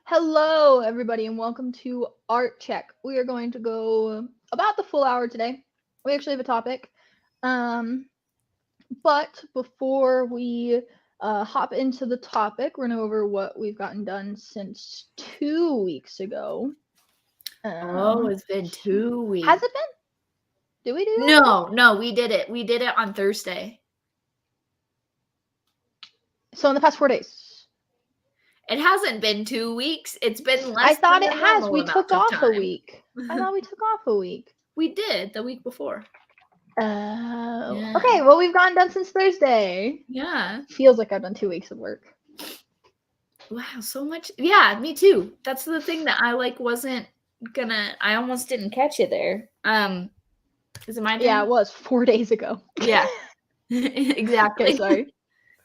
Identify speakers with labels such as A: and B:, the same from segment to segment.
A: Hello, everybody, and welcome to Artcheck. We are going to go about the full hour today. We actually have a topic. Um, but before we hop into the topic, we're going to go over what we've gotten done since 2 weeks ago.
B: It's been 2 weeks.
A: Has it been? Did we do
B: that? No, we did it. We did it on Thursday.
A: So in the past 4 days.
B: It hasn't been 2 weeks. It's been less.
A: I thought
B: than
A: it has. We took off a
B: time.
A: week. I thought we took off a week.
B: We did the week before.
A: Yeah. Okay, well, we've gotten done since Thursday.
B: Yeah.
A: Feels like I've done 2 weeks of work.
B: Wow, so much. Yeah, me too. That's the thing that I wasn't gonna. I almost didn't catch it there. Is it my turn?
A: Yeah, it was 4 days ago.
B: Yeah. Exactly.
A: Okay,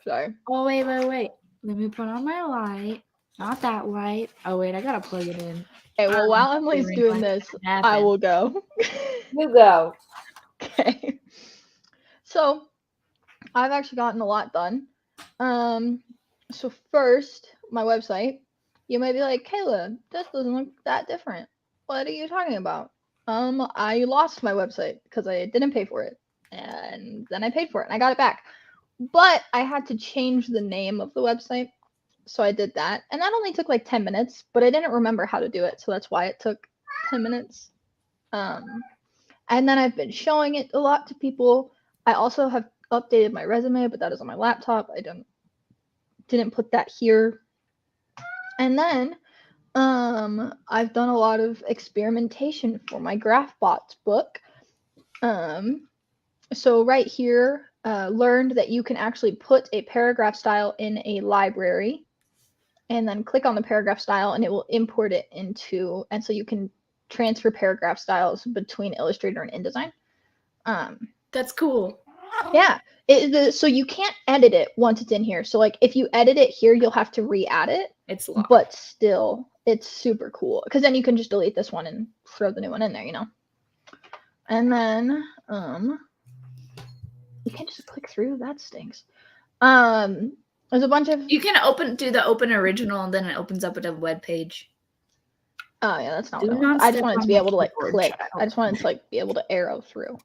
A: sorry.
B: Oh, wait. Let me put on my light. Not that light. Oh, wait, I gotta plug it in.
A: Okay, well, while Emily's doing this, I will go.
B: You go.
A: Okay. So, I've actually gotten a lot done. So first, my website. You might be like, Kayla, this doesn't look that different. What are you talking about? I lost my website because I didn't pay for it. And then I paid for it and I got it back. But I had to change the name of the website. So I did that. And that only took like 10 minutes, but I didn't remember how to do it. So that's why it took 10 minutes. And then I've been showing it a lot to people. I also have updated my resume, but that is on my laptop. I didn't put that here. And then I've done a lot of experimentation for my GraphBots book. So right here, learned that you can actually put a paragraph style in a library and then click on the paragraph style and it will import it into, and so you can transfer paragraph styles between Illustrator and InDesign.
B: That's cool.
A: Yeah. So you can't edit it once it's in here. So like if you edit it here, you'll have to re-add it.
B: It's locked.
A: But still, it's super cool because then you can just delete this one and throw the new one in there, you know. And then you can't just click through. That stinks. There's a bunch of.
B: You can do the open original and then it opens up at a web page.
A: Oh yeah, that's not what I wanted. I just wanted to be able to like click. I just wanted to like be able to arrow through.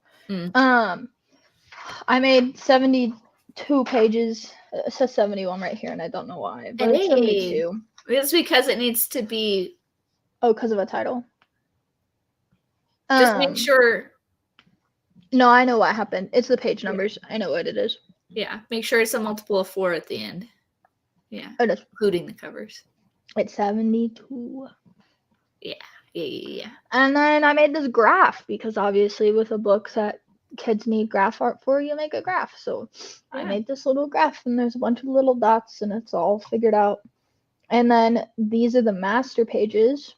A: I made 72 pages. It says 71 right here, and I don't know why, but it's 72.
B: It's because it needs to be.
A: Oh, because of a title.
B: Just make sure.
A: No, I know what happened. It's the page numbers. I know what it is.
B: Yeah, make sure it's a multiple of 4 at the end. Yeah,
A: it is.
B: Including the covers.
A: It's 72.
B: Yeah.
A: And then I made this graph because obviously with a book that kids need graph art for, you make a graph. So yeah. I made this little graph and there's a bunch of little dots and it's all figured out. And then these are the master pages.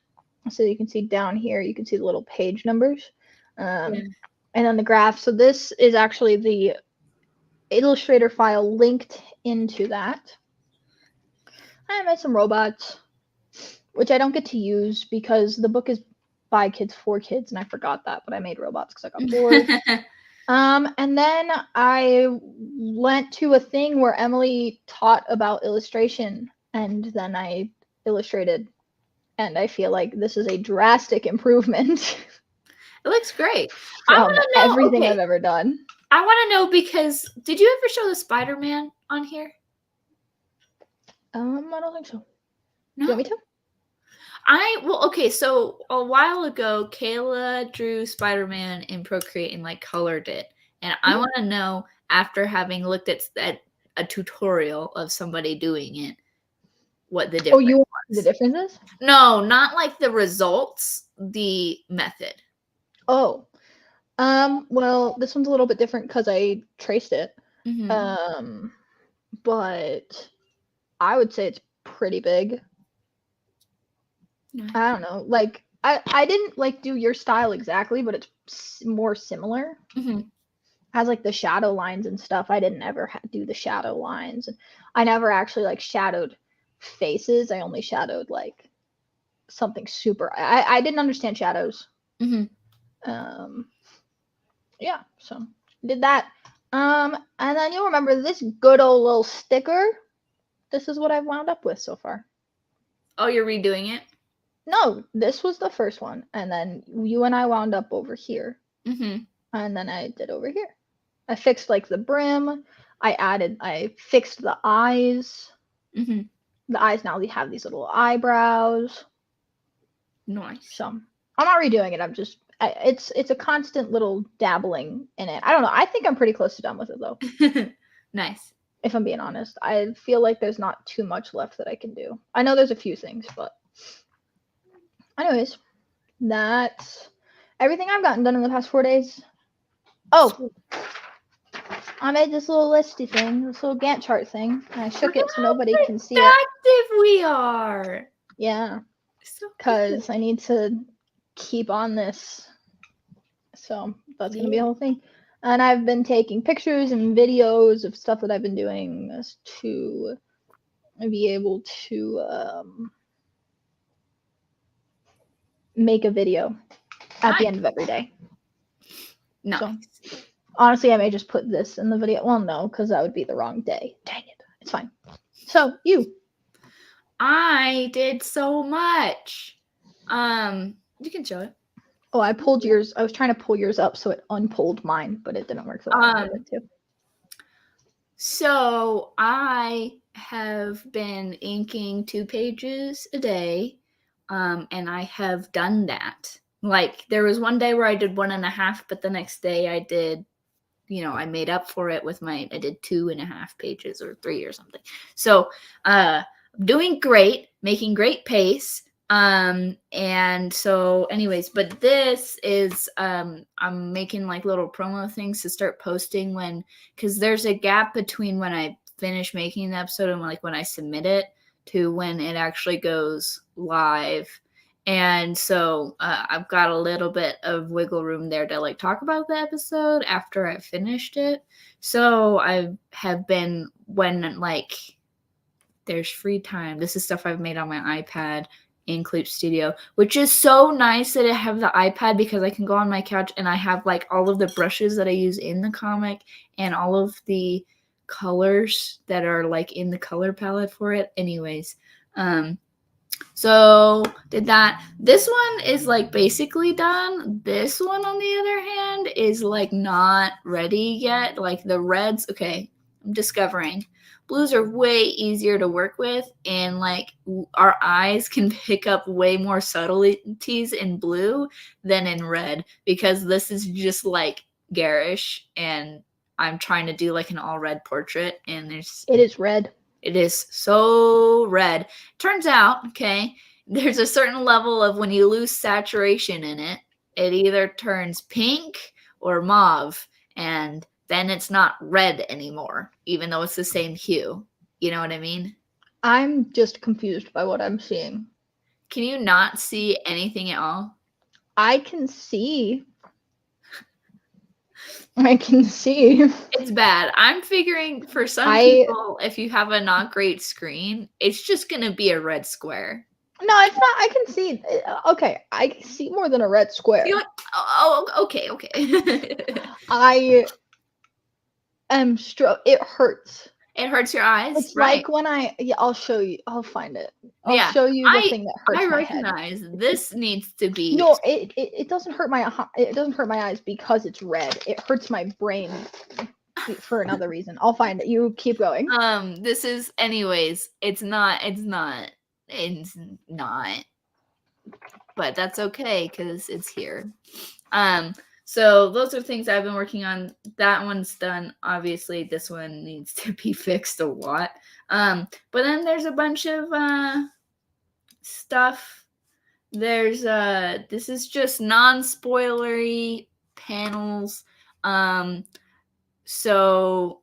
A: So you can see down here, you can see the little page numbers. And then the graph. So this is actually the Illustrator file linked into that. I made some robots, which I don't get to use because the book is by kids for kids, and I forgot that, but I made robots because I got bored. And then I went to a thing where Emily taught about illustration, and then I illustrated, and I feel like this is a drastic improvement.
B: It looks great.
A: From everything I've ever done.
B: I want to know because did you ever show the Spider-Man on here?
A: I don't think so. No. Do you want me to?
B: So a while ago, Kayla drew Spider-Man in Procreate and like colored it, and I want to know after having looked at a tutorial of somebody doing it, what the difference.
A: Oh, you want the differences?
B: No, not like the results, the method.
A: Oh. Well, this one's a little bit different because I traced it. But I would say it's pretty big. I don't know. Like, I didn't like do your style exactly, but it's more similar. Has like the shadow lines and stuff. I didn't ever do the shadow lines. I never actually like shadowed faces. I only shadowed like something super. I didn't understand shadows. Yeah, so did that. And then you'll remember this good old little sticker. This is what I've wound up with so far.
B: Oh, you're redoing it?
A: No, this was the first one, and then you and I wound up over here,
B: Mm-hmm.
A: and then I did over here. I fixed like the brim. I fixed the eyes.
B: Mm-hmm.
A: The eyes now they have these little eyebrows.
B: Nice.
A: So I'm not redoing it. It's a constant little dabbling in it. I don't know. I think I'm pretty close to done with it though.
B: Nice.
A: If I'm being honest, I feel like there's not too much left that I can do. I know there's a few things, but anyways, that's everything I've gotten done in the past 4 days. Oh, I made this little listy thing, this little Gantt chart thing, and I shook it so nobody can see it.
B: Productive we are.
A: Yeah,
B: So
A: because I need to keep on this. So that's gonna be a whole thing. And I've been taking pictures and videos of stuff that I've been doing to be able to make a video at the end of every day.
B: No.
A: So honestly, I may just put this in the video. Well, no, because that would be the wrong day. Dang it. It's fine. So you.
B: I did so much. You can show it.
A: Oh, I pulled yours. I was trying to pull yours up so it unpulled mine, but it didn't work the way I wanted it to.
B: So I have been inking 2 pages a day, and I have done that. Like there was one day where I did 1.5, but the next day I did, I made up for it with I did 2.5 pages or 3 or something. So doing great, making great pace. And so anyways, but this is I'm making like little promo things to start posting because there's a gap between when I finish making the episode and when I submit it to when it actually goes live. And so I've got a little bit of wiggle room there to talk about the episode after I finished it. So I have been when there's free time. This is stuff I've made on my iPad in Clip Studio, which is so nice that I have the iPad because I can go on my couch and I have all of the brushes that I use in the comic and all of the colors that are in the color palette for it. Anyways, so did that. This one is basically done. This one on the other hand is not ready yet. The reds, okay, I'm discovering blues are way easier to work with, and our eyes can pick up way more subtleties in blue than in red because this is just garish, and I'm trying to do an all red portrait, and it
A: is red.
B: It is so red. Turns out, okay, there's a certain level of when you lose saturation in it, it either turns pink or mauve, and then it's not red anymore, even though it's the same hue. You know what I mean?
A: I'm just confused by what I'm seeing.
B: Can you not see anything at all?
A: I can see. I can see.
B: It's bad. I'm figuring for some people, if you have a not great screen, it's just going to be a red square.
A: No, it's not. I can see. Okay, I can see more than a red square.
B: Okay.
A: I am it hurts.
B: It hurts your eyes.
A: It's right. When I'll show you. I'll find it. I'll show you the thing that hurts my head. I
B: recognize this needs to be.
A: No, it doesn't hurt my. It doesn't hurt my eyes because it's red. It hurts my brain for another reason. I'll find it. You keep going.
B: This is, anyways. It's not. But that's okay because it's here. So those are things I've been working on. That one's done. Obviously, this one needs to be fixed a lot. But then there's a bunch of stuff. There's this is just non-spoilery panels. So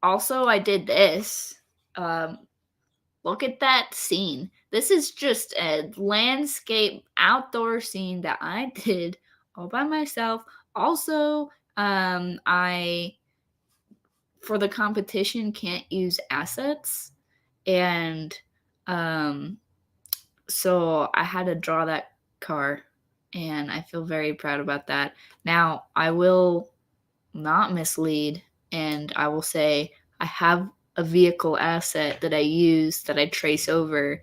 B: also I did this. Look at that scene. This is just a landscape outdoor scene that I did all by myself. Also, I, for the competition, can't use assets. And so I had to draw that car. And I feel very proud about that. Now, I will not mislead. And I will say I have a vehicle asset that I use that I trace over.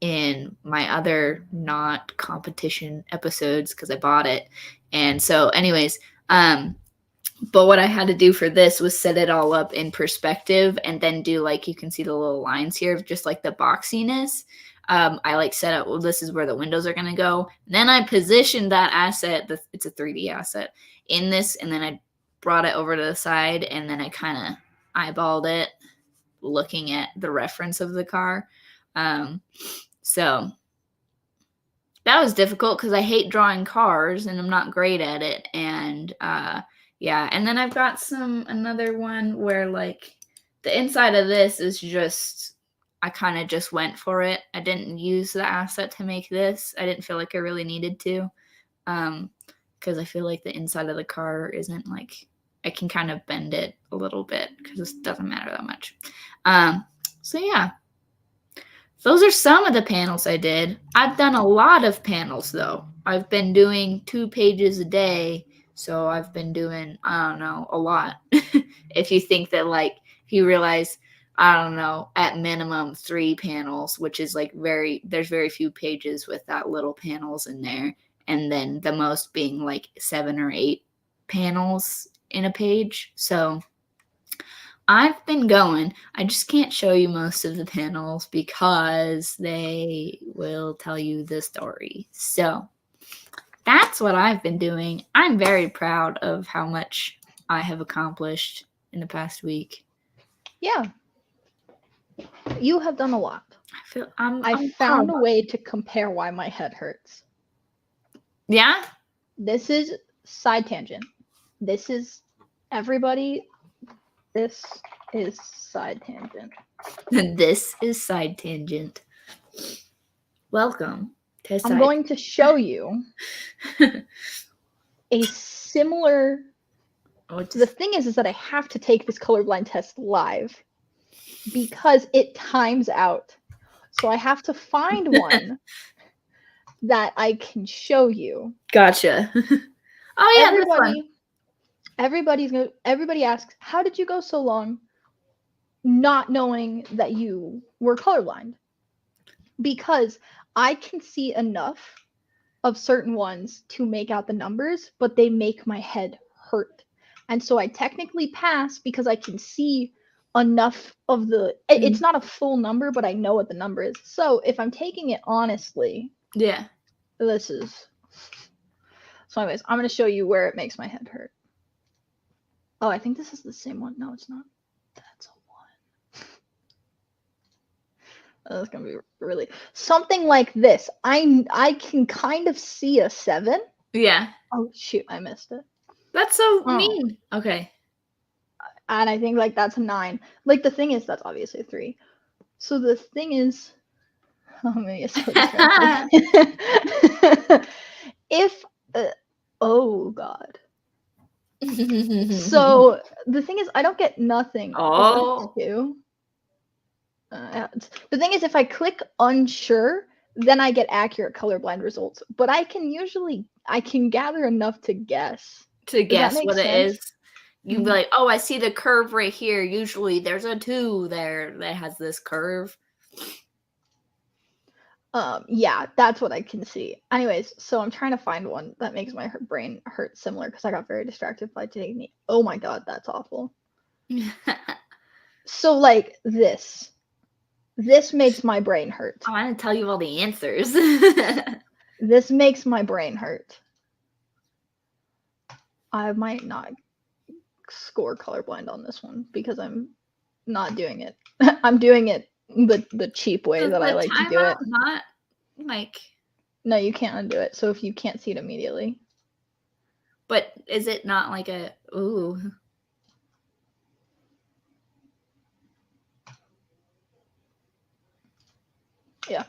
B: in my other not competition episodes because I bought it. And so anyways, but what I had to do for this was set it all up in perspective and then do like, you can see the little lines here of just like the boxiness. I like set up, well, this is where the windows are going to go. And then I positioned that asset, it's a 3D asset, in this, and then I brought it over to the side, and then I kind of eyeballed it looking at the reference of the car. So that was difficult because I hate drawing cars and I'm not great at it. And yeah, and then I've got another one where like the inside of this is just, I kind of just went for it. I didn't use the asset to make this. I didn't feel like I really needed to, because I feel like the inside of the car isn't like, I can kind of bend it a little bit because it doesn't matter that much. So yeah, those are some of the panels I did. I've done a lot of panels though. I've been doing 2 pages a day. So I've been doing, I don't know, a lot. If you think that like, if you realize, I don't know, at minimum 3 panels, which is like there's very few pages with that little panels in there. And then the most being like 7 or 8 panels in a page. So I've been going. I just can't show you most of the panels because they will tell you the story. So that's what I've been doing. I'm very proud of how much I have accomplished in the past week.
A: Yeah. You have done a lot.
B: I
A: found a way to compare why my head hurts.
B: Yeah?
A: This is side tangent. This is everybody. This is side tangent.
B: This is side tangent. Welcome to side.
A: I'm going to show you a similar. The thing is that I have to take this colorblind test live because it times out. So I have to find one that I can show you.
B: Gotcha. Oh yeah, this one.
A: Everybody asks, how did you go so long not knowing that you were colorblind? Because I can see enough of certain ones to make out the numbers, but they make my head hurt. And so I technically pass because I can see enough of it's not a full number, but I know what the number is. So if I'm taking it honestly,
B: yeah,
A: this is. So anyways, I'm going to show you where it makes my head hurt. Oh, I think this is the same one. No, it's not. That's a 1. That's gonna be really something like this. I can kind of see a 7.
B: Yeah.
A: Oh shoot, I missed it.
B: That's so mean. Okay.
A: And I think like that's a 9. Like the thing is, that's obviously a 3. So the thing is, if oh god. So the thing is, I don't get nothing.
B: Oh.
A: The thing is, if I click unsure, then I get accurate colorblind results. But I can gather enough to guess.
B: To guess what it is. You'd be like, oh, I see the curve right here. Usually there's a 2 there that has this curve.
A: Yeah, that's what I can see. Anyways, so I'm trying to find one that makes my brain hurt similar because I got very distracted by taking the. Oh my god, that's awful. So like this makes my brain hurt.
B: I want to tell you all the answers.
A: This makes my brain hurt. I might not score colorblind on this one because I'm not doing it. I'm doing it the cheap way that I like to do it.
B: Not like.
A: No, you can't undo it. So if you can't see it immediately.
B: But is it not like a ooh?
A: Yeah.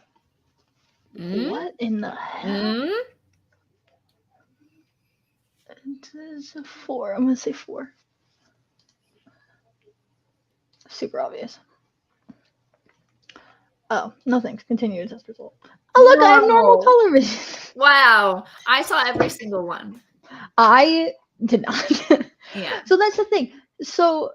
A: What in the hell? It is a 4. I'm gonna say 4. Super obvious. Oh, nothing. Continue to test result. Oh, look, I have normal color vision.
B: Wow. I saw every single one.
A: I did not.
B: Yeah.
A: So that's the thing. So,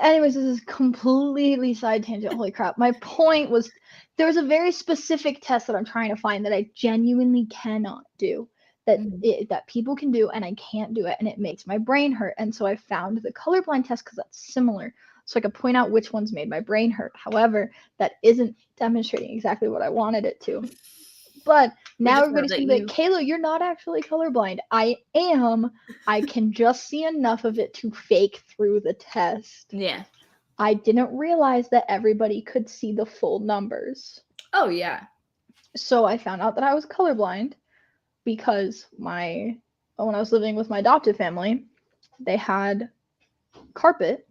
A: anyways, this is completely side tangent. Holy crap. My point was There's a very specific test that I'm trying to find that I genuinely cannot do. That that people can do and I can't do it and it makes my brain hurt. And so I found the colorblind test because that's similar. So I could point out which ones made my brain hurt. However, that isn't demonstrating exactly what I wanted it to. But now everybody's gonna be like, Kayla, you're not actually colorblind. I am. I can just see enough of it to fake through the test.
B: Yeah.
A: I didn't realize that everybody could see the full numbers.
B: Oh, yeah.
A: So I found out that I was colorblind because when I was living with my adoptive family, they had carpet,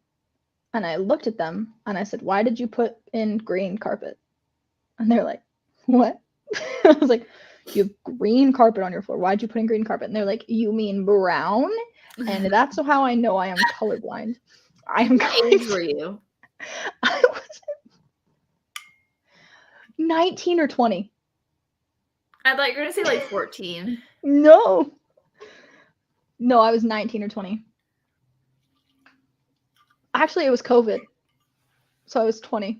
A: and I looked at them and I said, "Why did you put in green carpet?" And they're like, "What?" I was like, "You have green carpet on your floor. Why'd you put in green carpet?" And they're like, "You mean brown?" And that's how I know I am colorblind. I am.
B: What age were you?
A: I was 19 or 20.
B: I thought you were gonna say like 14.
A: No, I was 19 or 20. Actually, it was COVID, so I was 20.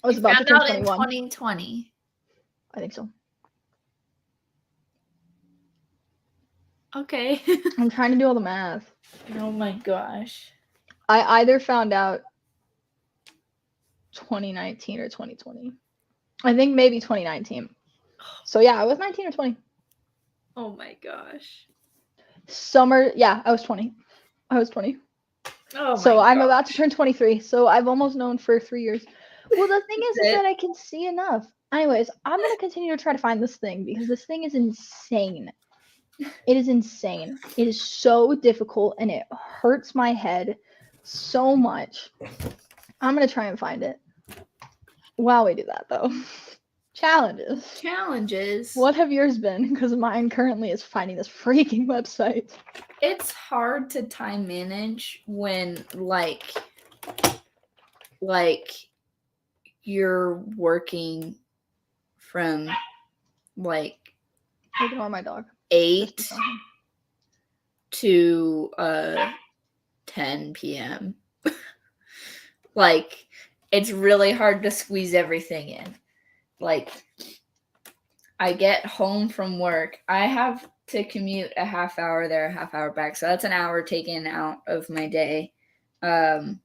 A: I was about to turn 21.
B: In 2020.
A: I think so.
B: Okay.
A: I'm trying to do all the math.
B: Oh my gosh.
A: I either found out 2019 or 2020. I think maybe 2019. So yeah, I was 19 or 20.
B: Oh my gosh.
A: Summer, yeah, I was 20. I was 20.
B: Oh my
A: So I'm
B: gosh.
A: about to turn 23. So I've almost known for 3 years. Well, the thing is that I can see enough. Anyways, I'm going to continue to try to find this thing because this thing is insane. It is insane. It is so difficult and it hurts my head so much. I'm going to try and find it. While we do that, though. Challenges. What have yours been? Because mine currently is finding this freaking website.
B: It's hard to time manage when like you're working from like
A: ignore my dog
B: 8 to 10 p.m. Like it's really hard to squeeze everything in. Like I get home from work, I have to commute a half hour there, a half hour back, so that's an hour taken out of my day. But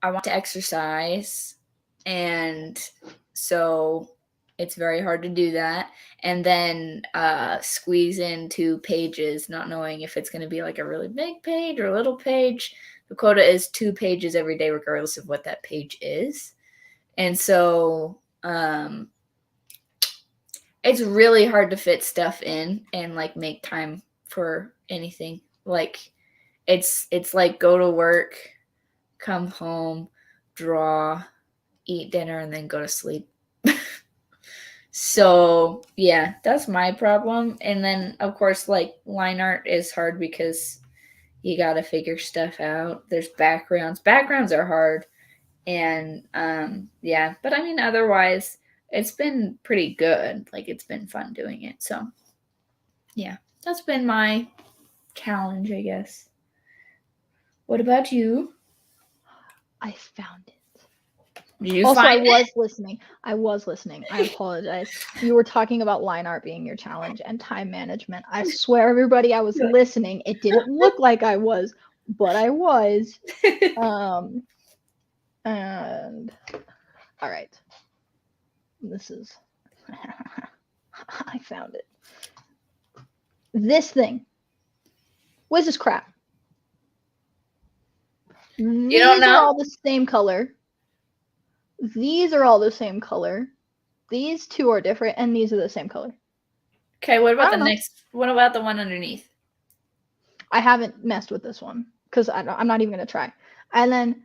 B: I want to exercise, and so it's very hard to do that. And then squeeze in 2 pages, not knowing if it's going to be like a really big page or a little page. The quota is 2 pages every day, regardless of what that page is. And so it's really hard to fit stuff in and like make time for anything. Like it's like go to work, come home, draw, eat dinner, and then go to sleep. So yeah, that's my problem. And then of course like line art is hard because you got to figure stuff out. There's backgrounds are hard. And yeah, but I mean otherwise it's been pretty good. Like it's been fun doing it. So yeah, that's been my challenge, I guess. What about you?
A: I found it.
B: Did you find it?
A: I was listening. I apologize. You were talking about line art being your challenge and time management. I swear, everybody, I was listening. It didn't look like I was, but I was. And all right, this is. I found it. This thing. What's this crap?
B: You don't know?
A: These are all the same color. These are all the same color. These 2 are different, and these are the same color.
B: Okay, what about the next? What about the one underneath?
A: I haven't messed with this one because I'm not even going to try. And then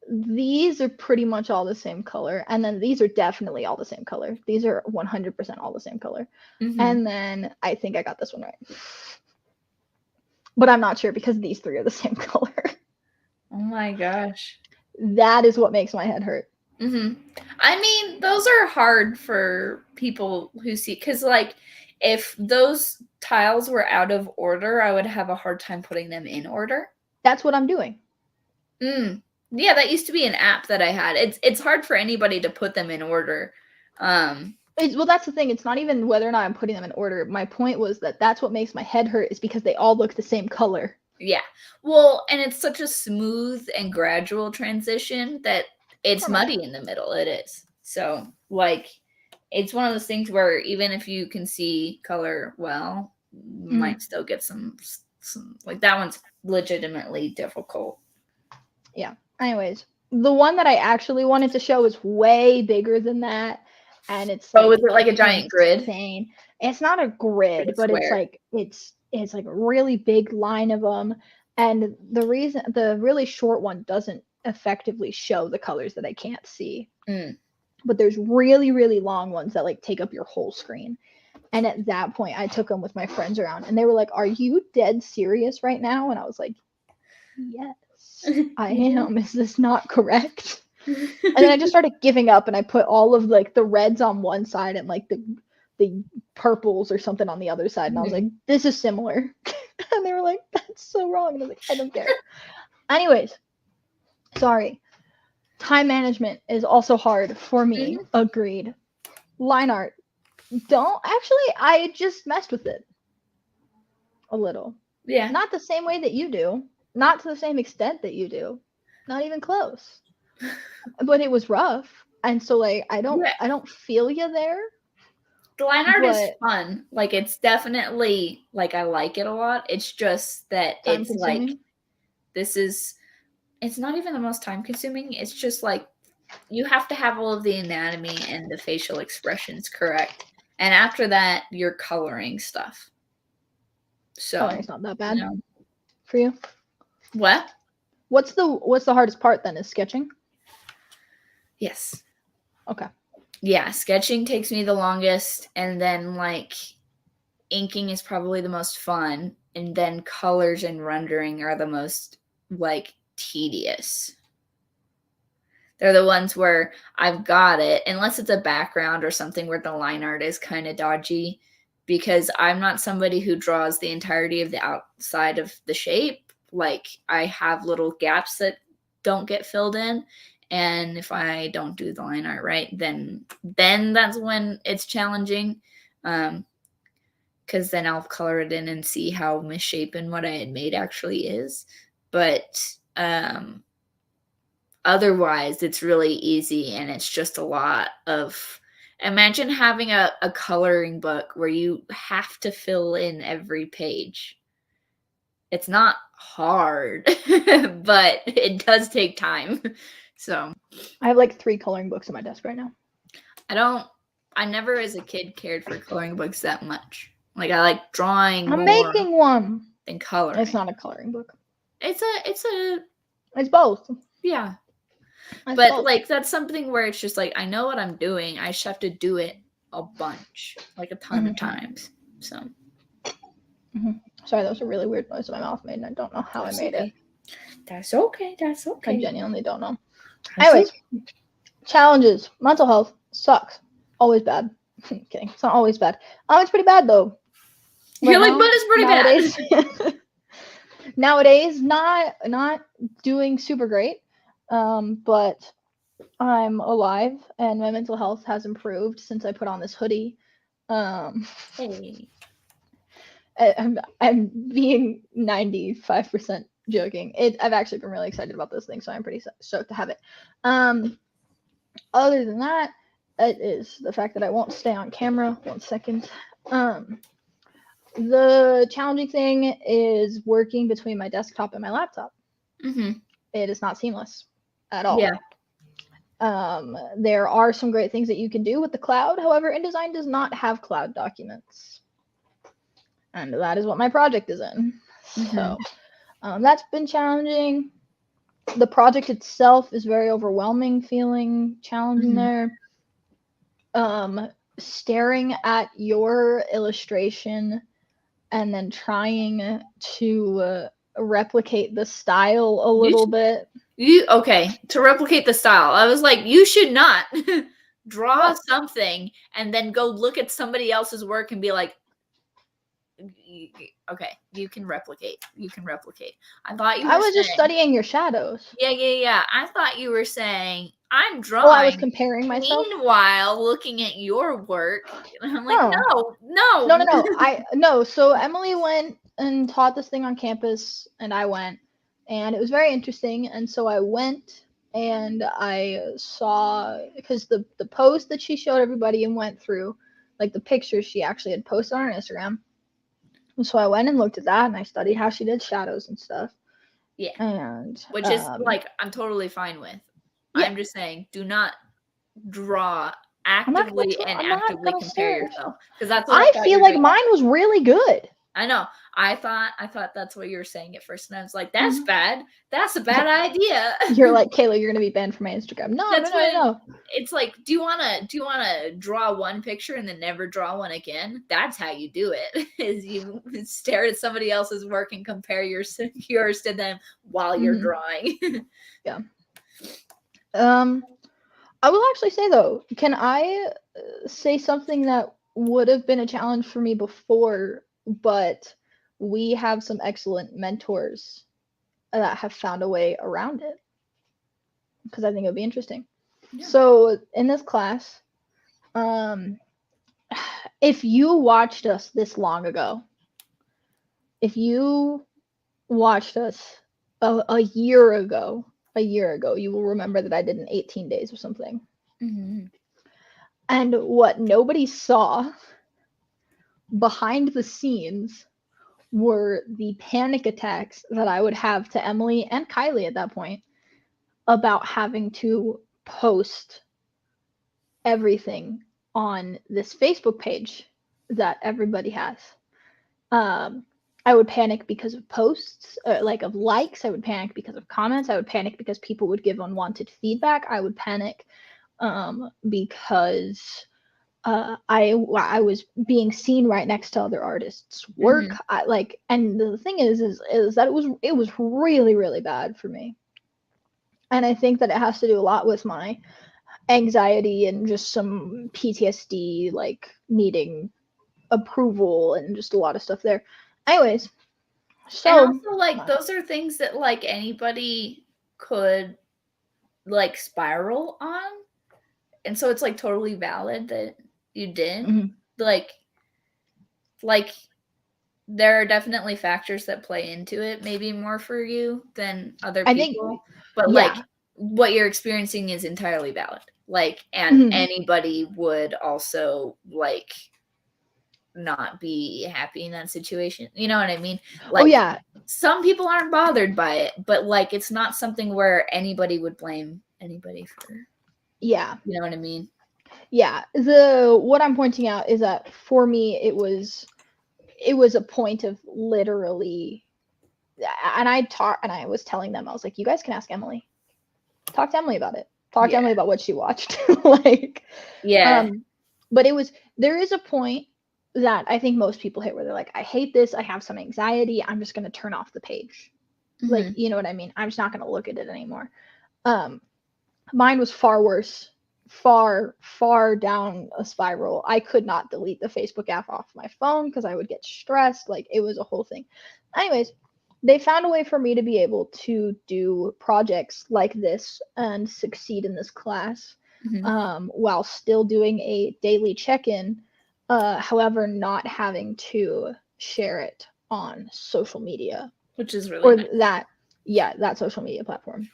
A: these are pretty much all the same color. And then these are definitely all the same color. These are 100% all the same color. Mm-hmm. And then I think I got this one right. But I'm not sure because these 3 are the same color.
B: Oh my gosh.
A: That is what makes my head hurt.
B: Mm-hmm. I mean, those are hard for people who see, because like if those tiles were out of order, I would have a hard time putting them in order.
A: That's what I'm doing.
B: Yeah, that used to be an app that I had. It's hard for anybody to put them in order.
A: Well, that's the thing. It's not even whether or not I'm putting them in order. My point was that that's what makes my head hurt is because they all look the same color.
B: Yeah. Well, and it's such a smooth and gradual transition that it's muddy in the middle. It is. So, like, it's one of those things where even if you can see color well, you might still get some like that one's legitimately difficult.
A: Yeah. Anyways, the one that I actually wanted to show is way bigger than that. And it's like,
B: is it like a giant grid?
A: Insane. It's not a grid, but it's like it's like a really big line of them. And the really short one doesn't effectively show the colors that I can't see. But there's really, really long ones that like take up your whole screen. And at that point, I took them with my friends around, and they were like, "Are you dead serious right now?" And I was like, "Yes, I am. Is this not correct?" And then I just started giving up, and I put all of like the reds on one side and like the purples or something on the other side, and I was like, "This is similar." And they were like, "That's so wrong." And I was like, "I don't care." Anyways, sorry. Time management is also hard for me. Agreed. Line art. I just messed with it a little.
B: Yeah.
A: Not the same way that you do. Not to the same extent that you do. Not even close. But it was rough. And so like I don't feel you there.
B: The line art is fun. Like it's definitely like I like it a lot. It's just that it's like it's not even the most time consuming. It's just like you have to have all of the anatomy and the facial expressions correct. And after that, you're coloring stuff. So
A: coloring's not that bad for you.
B: What?
A: What's the hardest part then? Is sketching?
B: Yes.
A: Okay.
B: Yeah, sketching takes me the longest, and then like inking is probably the most fun, and then colors and rendering are the most like tedious. They're the ones where I've got it, unless it's a background or something where the line art is kind of dodgy, because I'm not somebody who draws the entirety of the outside of the shape. Like I have little gaps that don't get filled in. And if I don't do the line art right, then that's when it's challenging. Because then I'll color it in and see how misshapen what I had made actually is. But otherwise, it's really easy, and it's just a lot of. Imagine having a coloring book where you have to fill in every page. It's not hard, but it does take time. So
A: I have like 3 coloring books on my desk right now.
B: I never as a kid cared for coloring books that much. Like I like drawing.
A: I'm making one.
B: Than coloring.
A: It's not a coloring book.
B: It's
A: both.
B: Yeah. But like that's something where it's just like I know what I'm doing. I just have to do it a bunch, like a ton of times. So.
A: Sorry, that was a really weird noise in my mouth made, and I don't know how I made it.
B: That's okay. That's okay.
A: I genuinely don't know. Anyways, challenges. Mental health sucks. Always bad. I'm kidding. It's not always bad. It's pretty bad though.
B: You're like, but it's pretty
A: bad. Nowadays, not doing super great. But I'm alive and my mental health has improved since I put on this hoodie.
B: Hey.
A: I'm being 95% joking. I've actually been really excited about this thing, so I'm pretty stoked to have it. Other than that, it is the fact that I won't stay on camera. 1 second. The challenging thing is working between my desktop and my laptop. It is not seamless at all.
B: Yeah.
A: There are some great things that you can do with the cloud. However, InDesign does not have cloud documents. And that is what my project is in. So that's been challenging. The project itself is very overwhelming, feeling challenging there. Staring at your illustration and then trying to replicate the style a little bit.
B: To replicate the style. I was like, you should not draw something and then go look at somebody else's work and be like, Okay, you can replicate. I thought you were
A: I was
B: saying,
A: just studying your shadows.
B: Yeah. I thought you were saying I'm
A: Oh,
B: drawing.
A: I was comparing myself.
B: Meanwhile, looking at your work, and I'm like,
A: Oh. No. So Emily went and taught this thing on campus, and I went, and it was very interesting. And so I went and I saw, because the post that she showed everybody and went through, like the pictures she actually had posted on her Instagram. And so I went and looked at that, and I studied how she did shadows and stuff.
B: Yeah.
A: And
B: Which is like, I'm totally fine with. Yeah. I'm just saying, do not draw actively compare yourself, because that's what
A: I feel like mine was really good.
B: I know. I thought that's what you were saying at first, and I was like, "That's bad. That's a bad idea."
A: You're like, Kayla, you're gonna be banned from my Instagram. No.
B: It's like, do you wanna draw one picture and then never draw one again? That's how you do it. Is you stare at somebody else's work and compare yours to them while you're drawing.
A: Yeah. I will actually say though, can I say something that would have been a challenge for me before, but we have some excellent mentors that have found a way around it, because I think it would be interesting. Yeah. So in this class, if you watched us this long ago, if you watched us a year ago, you will remember that I did an 18 days or something. Mm-hmm. And what nobody saw behind the scenes were the panic attacks that I would have to Emily and Kylie at that point about having to post everything on this Facebook page that everybody has. I would panic because of posts, like of likes. I would panic because of comments. I would panic because people would give unwanted feedback. I would panic because I was being seen right next to other artists' work. Mm-hmm. And the thing is that it was really, really bad for me. And I think that it has to do a lot with my anxiety and just some PTSD, like needing approval and just a lot of stuff there. Anyways, so
B: and also, like, those are things that like anybody could like spiral on, and so it's like totally valid that you didn't. Mm-hmm. Like there are definitely factors that play into it, maybe more for you than other people. But like what you're experiencing is entirely valid. Like, and anybody would also like not be happy in that situation. You know what I mean? Like, some people aren't bothered by it, but like it's not something where anybody would blame anybody for.
A: Yeah.
B: You know what I mean?
A: Yeah. What I'm pointing out is that for me it was a point of literally, and I was telling them, I was like, you guys can ask Emily. Talk to Emily about it. Talk to Emily about what she watched. Like, but there is a point that I think most people hit where they're like, I hate this. I have some anxiety. I'm just going to turn off the page. Mm-hmm. Like, you know what I mean? I'm just not going to look at it anymore. Mine was far worse, far down a spiral. I could not delete the Facebook app off my phone because I would get stressed. Like, it was a whole thing. Anyways, they found a way for me to be able to do projects like this and succeed in this class, while still doing a daily check-in, however, not having to share it on social media,
B: which is really
A: nice. that social media platform.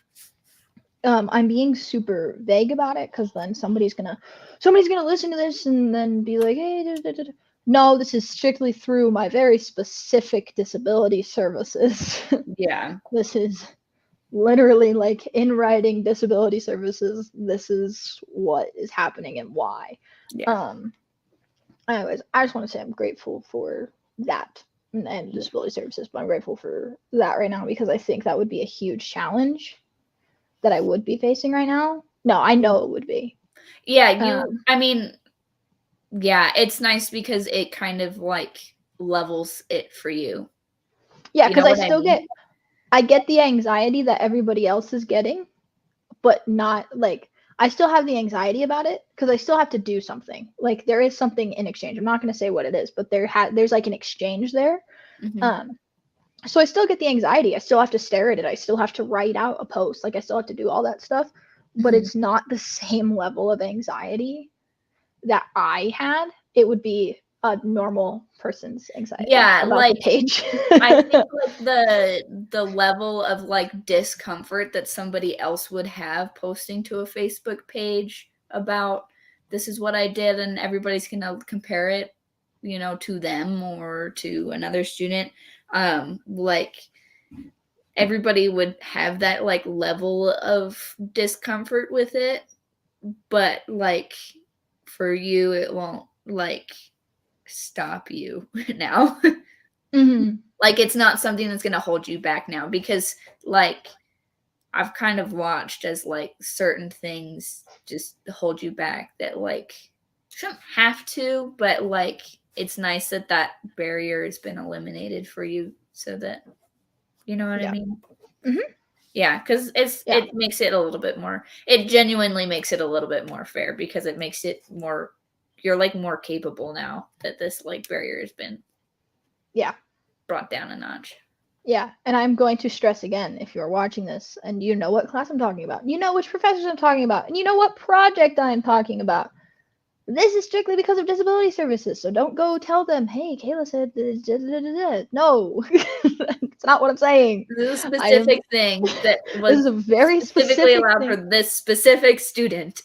A: I'm being super vague about it because then somebody's gonna listen to this and then be like, hey, no, this is strictly through my very specific disability services.
B: Yeah.
A: This is literally like in writing disability services. This is what is happening and why. Yeah. Anyways, I just want to say I'm grateful for that and disability services, but I'm grateful for that right now because I think that would be a huge challenge that I would be facing right now. No, I know it would be.
B: Yeah, I mean, yeah, it's nice because it kind of like levels it for you.
A: Yeah, because I get the anxiety that everybody else is getting, but not like I still have the anxiety about it because I still have to do something. Like there is something in exchange. I'm not going to say what it is, but there's like an exchange there.
B: Mm-hmm.
A: So I still get the anxiety. I still have to stare at it. I still have to write out a post. Like I still have to do all that stuff, but
B: Mm-hmm.
A: it's not the same level of anxiety that I had. It would be a normal person's anxiety
B: Yeah,
A: about
B: like
A: the page.
B: I think like the level of like discomfort that somebody else would have posting to a Facebook page about this is what I did and everybody's gonna compare it, you know, to them or to another student. Like everybody would have that like level of discomfort with it, but like for you it won't like stop you now.
A: Mm-hmm.
B: Like it's not something that's going to hold you back now because like I've kind of watched as like certain things just hold you back that like shouldn't have to, but like it's nice that that barrier has been eliminated for you so that you know what I
A: Yeah.
B: mean?
A: Mm-hmm.
B: Yeah, because
A: Yeah.
B: it makes it a little bit more. It genuinely makes it a little bit more fair because it makes it more. You're like more capable now that this like barrier has been
A: Yeah.
B: brought down a notch.
A: Yeah. And I'm going to stress again if you're watching this and you know what class I'm talking about, you know which professors I'm talking about, and you know what project I'm talking about. This is strictly because of disability services. So don't go tell them, hey, Kayla said, no, it's not what I'm saying.
B: This is a
A: I am,
B: specific thing that
A: this
B: was
A: is a very
B: specifically
A: specific
B: allowed for
A: thing
B: this specific student.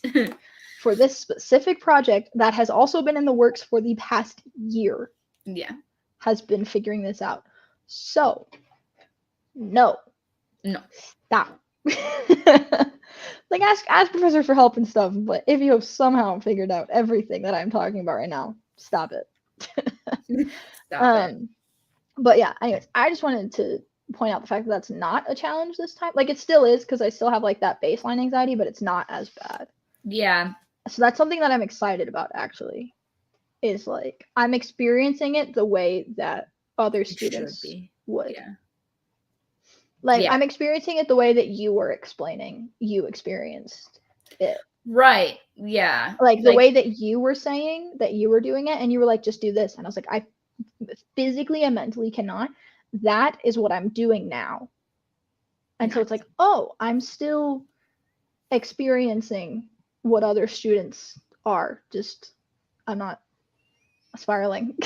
A: for this specific project that has also been in the works for the past year,
B: Yeah.
A: has been figuring this out. So, no.
B: No.
A: Stop. Like ask professor for help and stuff, but if you have somehow figured out everything that I'm talking about right now, stop it.
B: Stop it.
A: But yeah, anyways, I just wanted to point out the fact that that's not a challenge this time. Like it still is because I still have like that baseline anxiety, but it's not as bad.
B: Yeah.
A: So that's something that I'm excited about actually. Is like I'm experiencing it the way that other
B: It should
A: students
B: be.
A: would.
B: Yeah.
A: Like
B: Yeah.
A: I'm experiencing it the way that you were explaining you experienced it.
B: Right. Yeah.
A: Like the way that you were saying that you were doing it and you were like just do this and I was like I physically and mentally cannot. That is what I'm doing now. And so
B: Nice.
A: it's like, "Oh, I'm still experiencing what other students are. Just I'm not spiraling."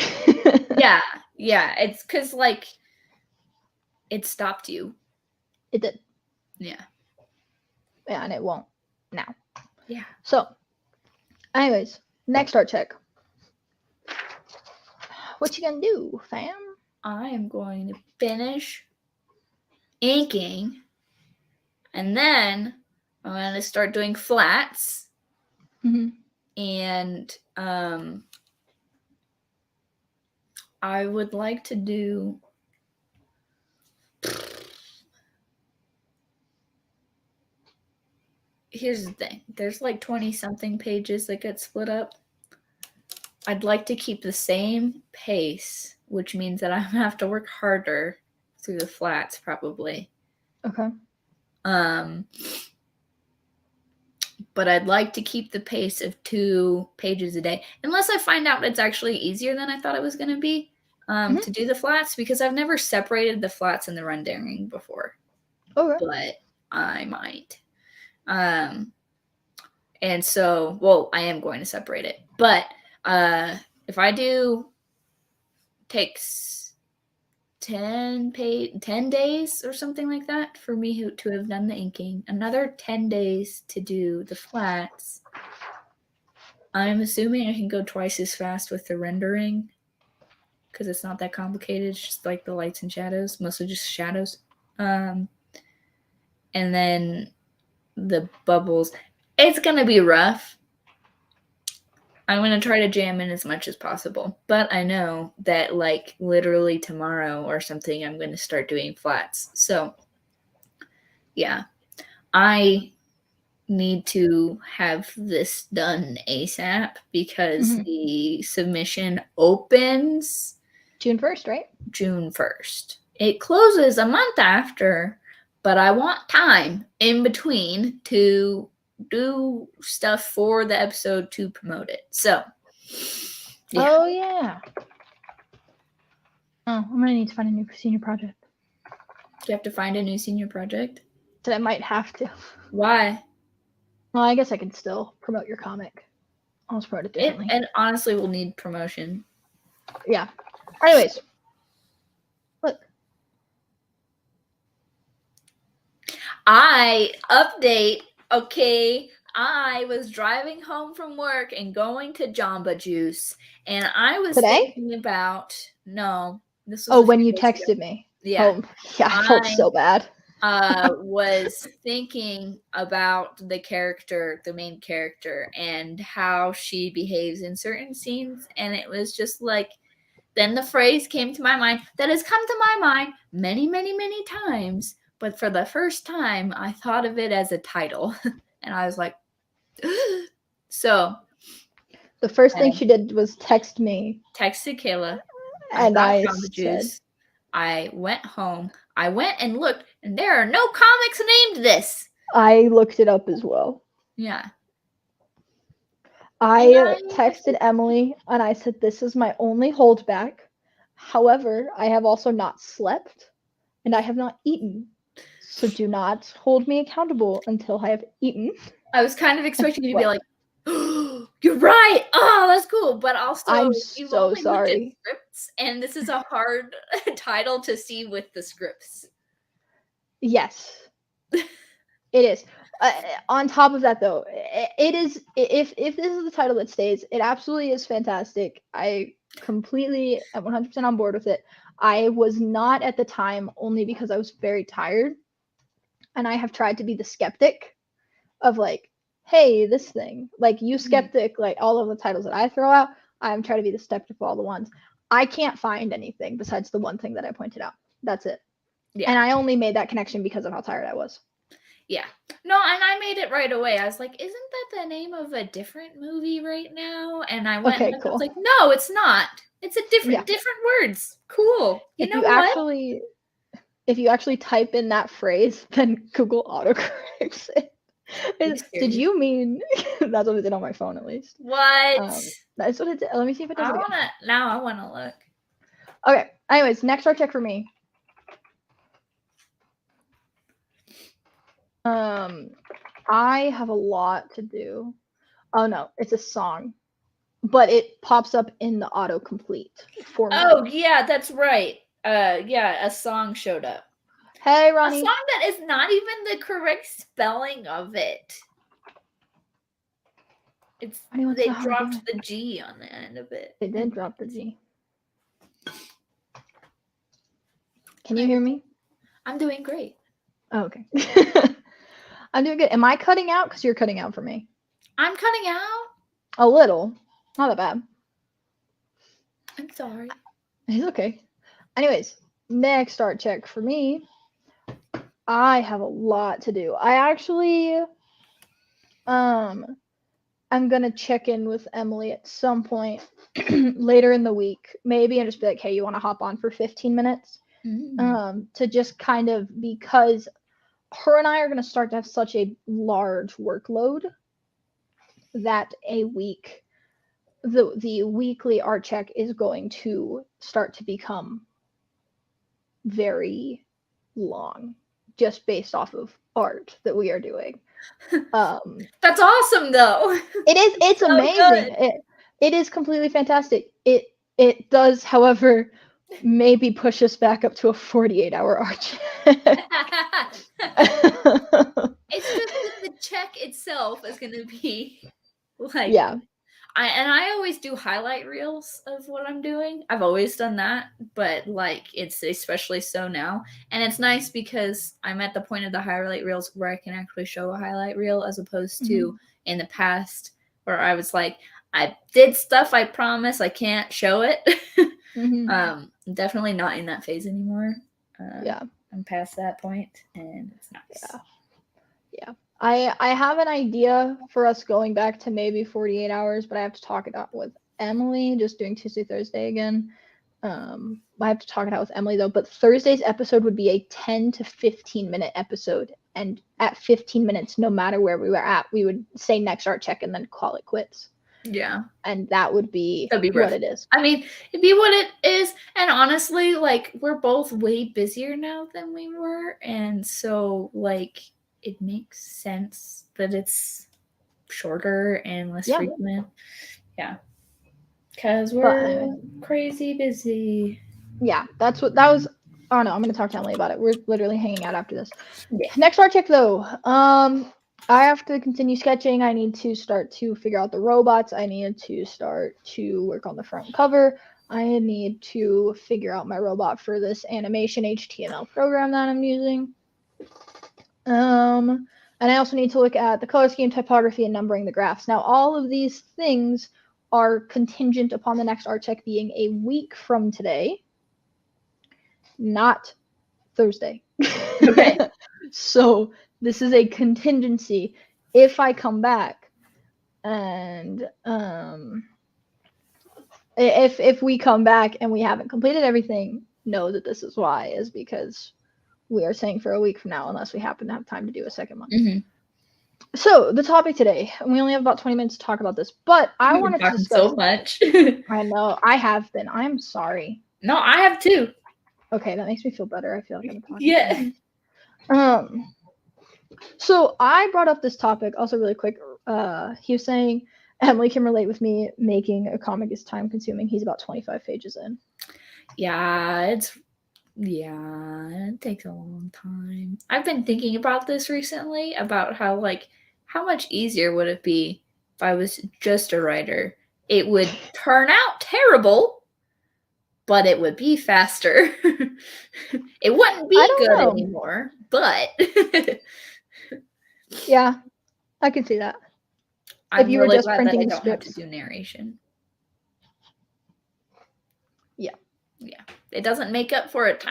B: Yeah. Yeah. It's because like it stopped you.
A: It did.
B: Yeah.
A: Yeah, and it won't now.
B: Yeah.
A: So, anyways, next art check. What you gonna do, fam?
B: I am going to finish inking and then I'm going to start doing flats.
A: Mm-hmm.
B: And I would like to do here's the thing. There's like 20 something pages that get split up. I'd like to keep the same pace, which means that I'm gonna have to work harder through the flats probably.
A: Okay.
B: But I'd like to keep the pace of 2 pages a day, unless I find out it's actually easier than I thought it was going to be to do the flats, because I've never separated the flats and the rendering before.
A: Okay.
B: But I might. And so, well, I am going to separate it. But if I do takes 10 days or something like that for me to have done the inking, another 10 days to do the flats. I'm assuming I can go twice as fast with the rendering because it's not that complicated. It's just like the lights and shadows, mostly just shadows. And then the bubbles. It's going to be rough. I'm going to try to jam in as much as possible. But I know that like literally tomorrow or something, I'm going to start doing flats. So yeah, I need to have this done ASAP because the submission opens
A: June 1st, right?
B: June 1st. It closes a month after, but I want time in between to do stuff for the episode to promote it. So, yeah.
A: Oh, yeah. Oh, I'm going to need to find a new senior project.
B: Do you have to find a new senior project?
A: That I might have to.
B: Why?
A: Well, I guess I can still promote your comic. I'll just promote it differently.
B: It honestly will need promotion.
A: Yeah. Anyways. Look.
B: Okay, I was driving home from work and going to Jamba Juice, and I was thinking about this was
A: when you texted me.
B: Yeah.
A: Oh, yeah, I felt so bad.
B: Was thinking about the main character, and how she behaves in certain scenes, and it was just like, then the phrase came to my mind that has come to my mind many, many, many times. But for the first time, I thought of it as a title. And I was like, so.
A: The first thing she did was text me.
B: Texted Kayla.
A: And I
B: said, I went home. I went and looked, and there are no comics named this.
A: I looked it up as well.
B: Yeah.
A: I texted Emily, and I said, this is my only holdback. However, I have also not slept, and I have not eaten. So do not hold me accountable until I have eaten.
B: I was kind of expecting you to be like, oh, you're right. Oh, that's cool. But also,
A: I'm so sorry.
B: Scripts, and this is a hard title to see with the scripts.
A: Yes, it is. On top of that, though, it is. If this is the title that stays, it absolutely is fantastic. I completely am 100% on board with it. I was not at the time, only because I was very tired. And I have tried to be the skeptic of like, hey, this thing, like you skeptic, like all of the titles that I throw out, I'm trying to be the skeptic of all the ones. I can't find anything besides the one thing that I pointed out. That's it. Yeah. And I only made that connection because of how tired I was.
B: Yeah. No, and I made it right away. I was like, isn't that the name of a different movie right now? And I went and I was like, no, it's not. It's a different words. Cool. You know what?
A: If you actually type in that phrase, then Google autocorrects it. Did you mean that's what it did on my phone at least?
B: What?
A: That's what it did. Let me see if it does.
B: Now I wanna look.
A: Okay. Anyways, next Artcheck for me. I have a lot to do. Oh no, it's a song. But it pops up in the autocomplete for me.
B: Oh yeah, that's right. A song showed up.
A: Hey, Ronnie.
B: A song that is not even the correct spelling of it. They dropped the G on the end of it.
A: They did drop the G. Can you hear me?
B: I'm doing great.
A: Oh, okay. I'm doing good. Am I cutting out? Because you're cutting out for me.
B: I'm cutting out?
A: A little. Not that bad.
B: I'm sorry.
A: It's okay. Anyways, next Artcheck for me. I have a lot to do. I actually I'm gonna check in with Emily at some point later in the week, maybe, and just be like, hey, you want to hop on for 15 minutes? To just kind of, because her and I are gonna start to have such a large workload that a week, the weekly Artcheck is going to start to become very long, just based off of art that we are doing.
B: That's awesome, though.
A: It's so amazing. It is completely fantastic. It does, however, maybe push us back up to a 48-hour Artcheck.
B: It's just that the check itself is going to be like,
A: yeah.
B: I always do highlight reels of what I'm doing. I've always done that, but like it's especially so now. And it's nice because I'm at the point of the highlight reels where I can actually show a highlight reel, as opposed to in the past where I was like, I did stuff, I promise, I can't show it. Definitely not in that phase anymore.
A: Yeah.
B: I'm past that point, and it's nice.
A: Yeah. I have an idea for us going back to maybe 48 hours, but I have to talk it out with Emily, just doing Tuesday, Thursday again. I have to talk it out with Emily, though. But Thursday's episode would be a 10 to 15 minute episode, and at 15 minutes, no matter where we were at, we would say next Artcheck and then call it quits.
B: Yeah.
A: And that'd be
B: rough.
A: what it is.
B: I mean, it'd be what it is. And honestly, like, we're both way busier now than we were. And so, like, it makes sense that it's shorter and less frequent. Yeah. Because we're crazy busy.
A: Yeah, that was. Oh no, I'm gonna talk to Emily about it. We're literally hanging out after this. Yeah. Next Artcheck though. I have to continue sketching. I need to start to figure out the robots. I need to start to work on the front cover. I need to figure out my robot for this animation HTML program that I'm using. And I also need to look at the color scheme, typography, and numbering the graphs. Now, all of these things are contingent upon the next Artcheck being a week from today, not Thursday.
B: Okay.
A: So this is a contingency. If I come back and if we come back and we haven't completed everything, know that this is why, is because we are saying for a week from now, unless we happen to have time to do a second one.
B: Mm-hmm.
A: So the topic today, and we only have about 20 minutes to talk about this, but I wanted to discuss.
B: So much.
A: I know, I have been. I'm sorry.
B: No, I have too.
A: Okay, that makes me feel better. I feel like I'm talking.
B: Yeah.
A: So I brought up this topic also really quick. He was saying Emily can relate with me. Making a comic is time consuming. He's about 25 pages in.
B: Yeah, it takes a long time. I've been thinking about this recently, about how much easier would it be if I was just a writer? It would turn out terrible, but it would be faster. It wouldn't be good anymore, but
A: yeah, I can see that.
B: If you were just printing the scripts, have to do narration. Yeah, it doesn't make up for it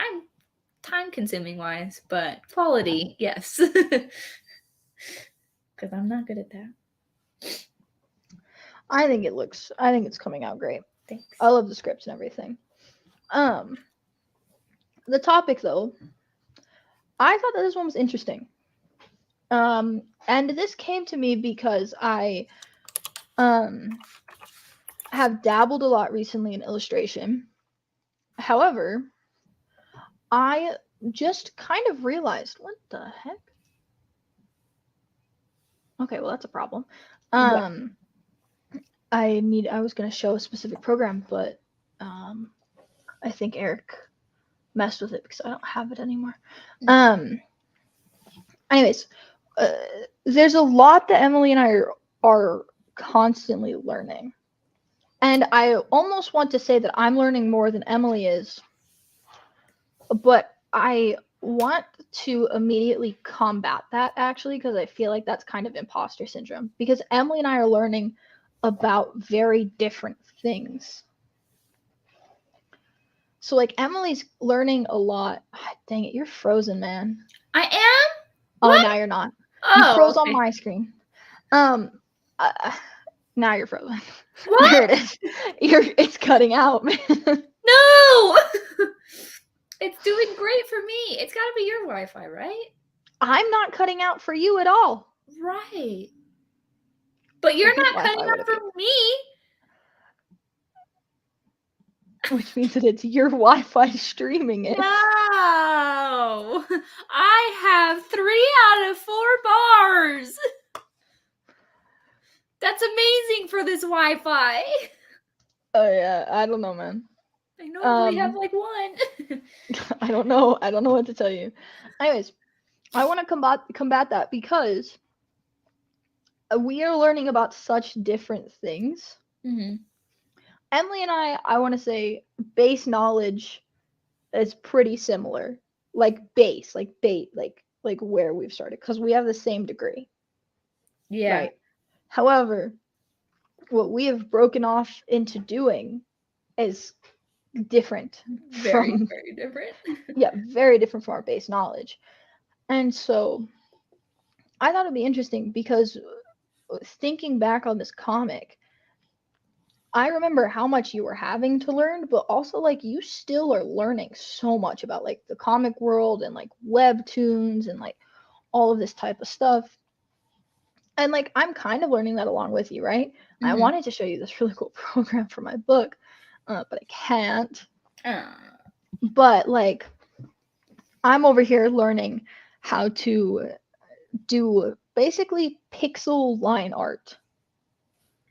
B: time consuming wise, but quality, yes. Because I'm not good at that.
A: I think it's coming out great.
B: Thanks.
A: I love the scripts and everything. The topic though, I thought that this one was interesting. And this came to me because I have dabbled a lot recently in illustration. However, I just kind of realized, what the heck? Okay, well that's a problem. I was gonna show a specific program, but I think Eric messed with it because I don't have it anymore. Anyways, there's a lot that Emily and I are constantly learning. And I almost want to say that I'm learning more than Emily is, but I want to immediately combat that, actually, because I feel like that's kind of imposter syndrome, because Emily and I are learning about very different things. So, like, Emily's learning a lot. Dang it, you're frozen, man.
B: I am?
A: Oh,
B: what?
A: now you're not.
B: Oh,
A: you froze on my screen. Now you're frozen.
B: What?
A: There it is. It's cutting out, man.
B: No! It's doing great for me. It's got to be your Wi-Fi, right?
A: I'm not cutting out for you at all.
B: Right. But you're not cutting out for me.
A: Which means that it's your Wi-Fi streaming it.
B: No! I have 3 out of 4 bars. That's amazing for this Wi-Fi.
A: Oh yeah, I don't know, man.
B: I normally have like 1.
A: I don't know what to tell you. Anyways, I want to combat that because we are learning about such different things.
B: Mm-hmm.
A: Emily and I want to say base knowledge is pretty similar. Like base, like where we've started, because we have the same degree.
B: Yeah.
A: Right. However, what we have broken off into doing is different.
B: Very different.
A: Yeah, very different from our base knowledge. And so I thought it'd be interesting because thinking back on this comic, I remember how much you were having to learn, but also like you still are learning so much about like the comic world and like webtoons and like all of this type of stuff. And like, I'm kind of learning that along with you, right? I
B: Mhm.
A: wanted to show you this really cool program for my book, but I can't. But like, I'm over here learning how to do basically pixel line art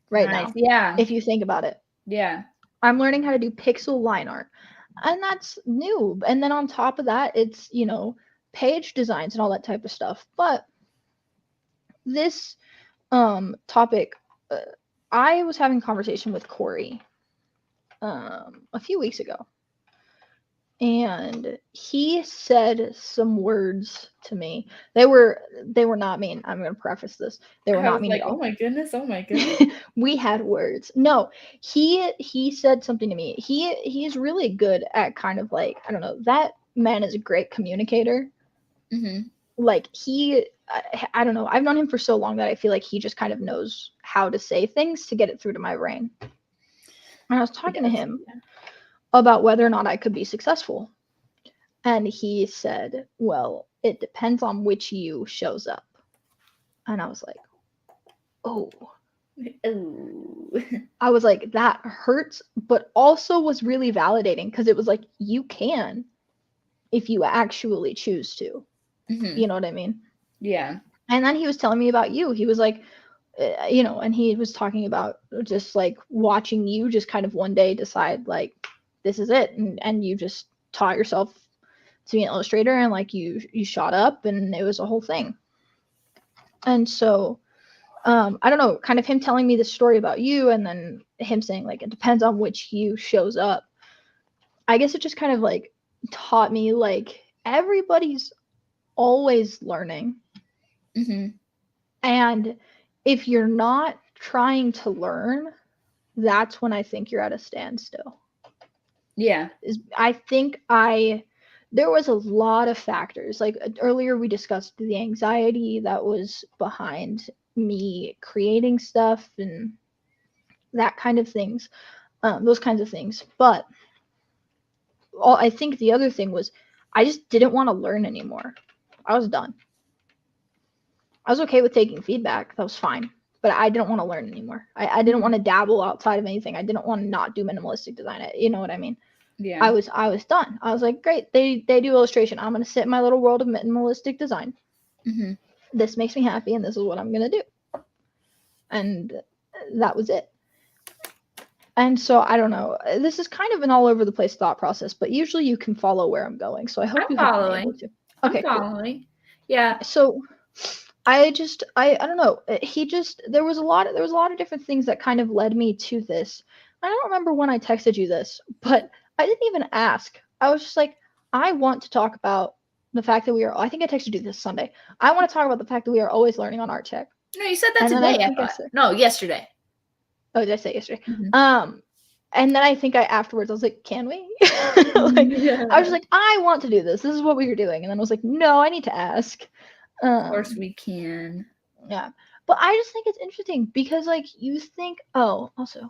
A: right
B: Nice.
A: now.
B: Yeah.
A: If you think about it,
B: Yeah.
A: I'm learning how to do pixel line art, and that's new. And then on top of that, it's, you know, page designs and all that type of stuff. But this topic, uh, I was having a conversation with Corey a few weeks ago, and he said some words to me. They were not mean. I'm going to preface this. They were
B: I
A: not
B: was
A: mean
B: like,
A: at
B: oh
A: all.
B: my goodness, oh my goodness.
A: We had words. No, he said something to me. He's really good at kind of like, I don't know, that man is a great communicator.
B: Mhm.
A: Like I don't know. I've known him for so long that I feel like he just kind of knows how to say things to get it through to my brain. And I was talking to him about whether or not I could be successful. And he said, well, it depends on which you shows up. And I was like, oh.
B: Ooh.
A: I was like, that hurts, but also was really validating because it was like, you can if you actually choose to.
B: Mhm.
A: You know what I mean?
B: Yeah.
A: And then he was telling me about you. He was like, you know, and he was talking about just like watching you just kind of one day decide, like, this is it. And you just taught yourself to be an illustrator, and like you shot up, and it was a whole thing. And so I don't know, kind of him telling me the story about you, and then him saying like it depends on which you shows up. I guess it just kind of like taught me like everybody's always learning.
B: Mhm.
A: And if you're not trying to learn, that's when I think you're at a standstill.
B: Yeah.
A: I think there was a lot of factors. Like earlier we discussed the anxiety that was behind me creating stuff and that kind of things, those kinds of things. But I think the other thing was I just didn't want to learn anymore. I was done. I was okay with taking feedback. That was fine. But I didn't want to learn anymore. I didn't want to dabble outside of anything. I didn't want to not do minimalistic design. You know what I mean?
B: Yeah.
A: I was done. I was like, great. They do illustration. I'm gonna sit in my little world of minimalistic design.
B: Mhm.
A: This makes me happy, and this is what I'm gonna do. And that was it. And so I don't know. This is kind of an all over the place thought process, but usually you can follow where I'm going. So I hope you have been able to. Okay,
B: I'm following. Cool. Yeah.
A: So I don't know. There was a lot of different things that kind of led me to this. I don't remember when I texted you this, but I didn't even ask. I was just like, I want to talk about the fact that I think I texted you this Sunday. I want to talk about the fact that we are always learning on Artcheck.
B: No, you said that
A: and
B: today. I thought. No, yesterday.
A: Oh, did I say yesterday?
B: Mhm.
A: And then I think afterwards I was like, can we? Like, I was just like, I want to do this. This is what we were doing. And then I was like, no, I need to ask.
B: Of course we can.
A: Yeah. But I just think it's interesting because like you think, oh, also,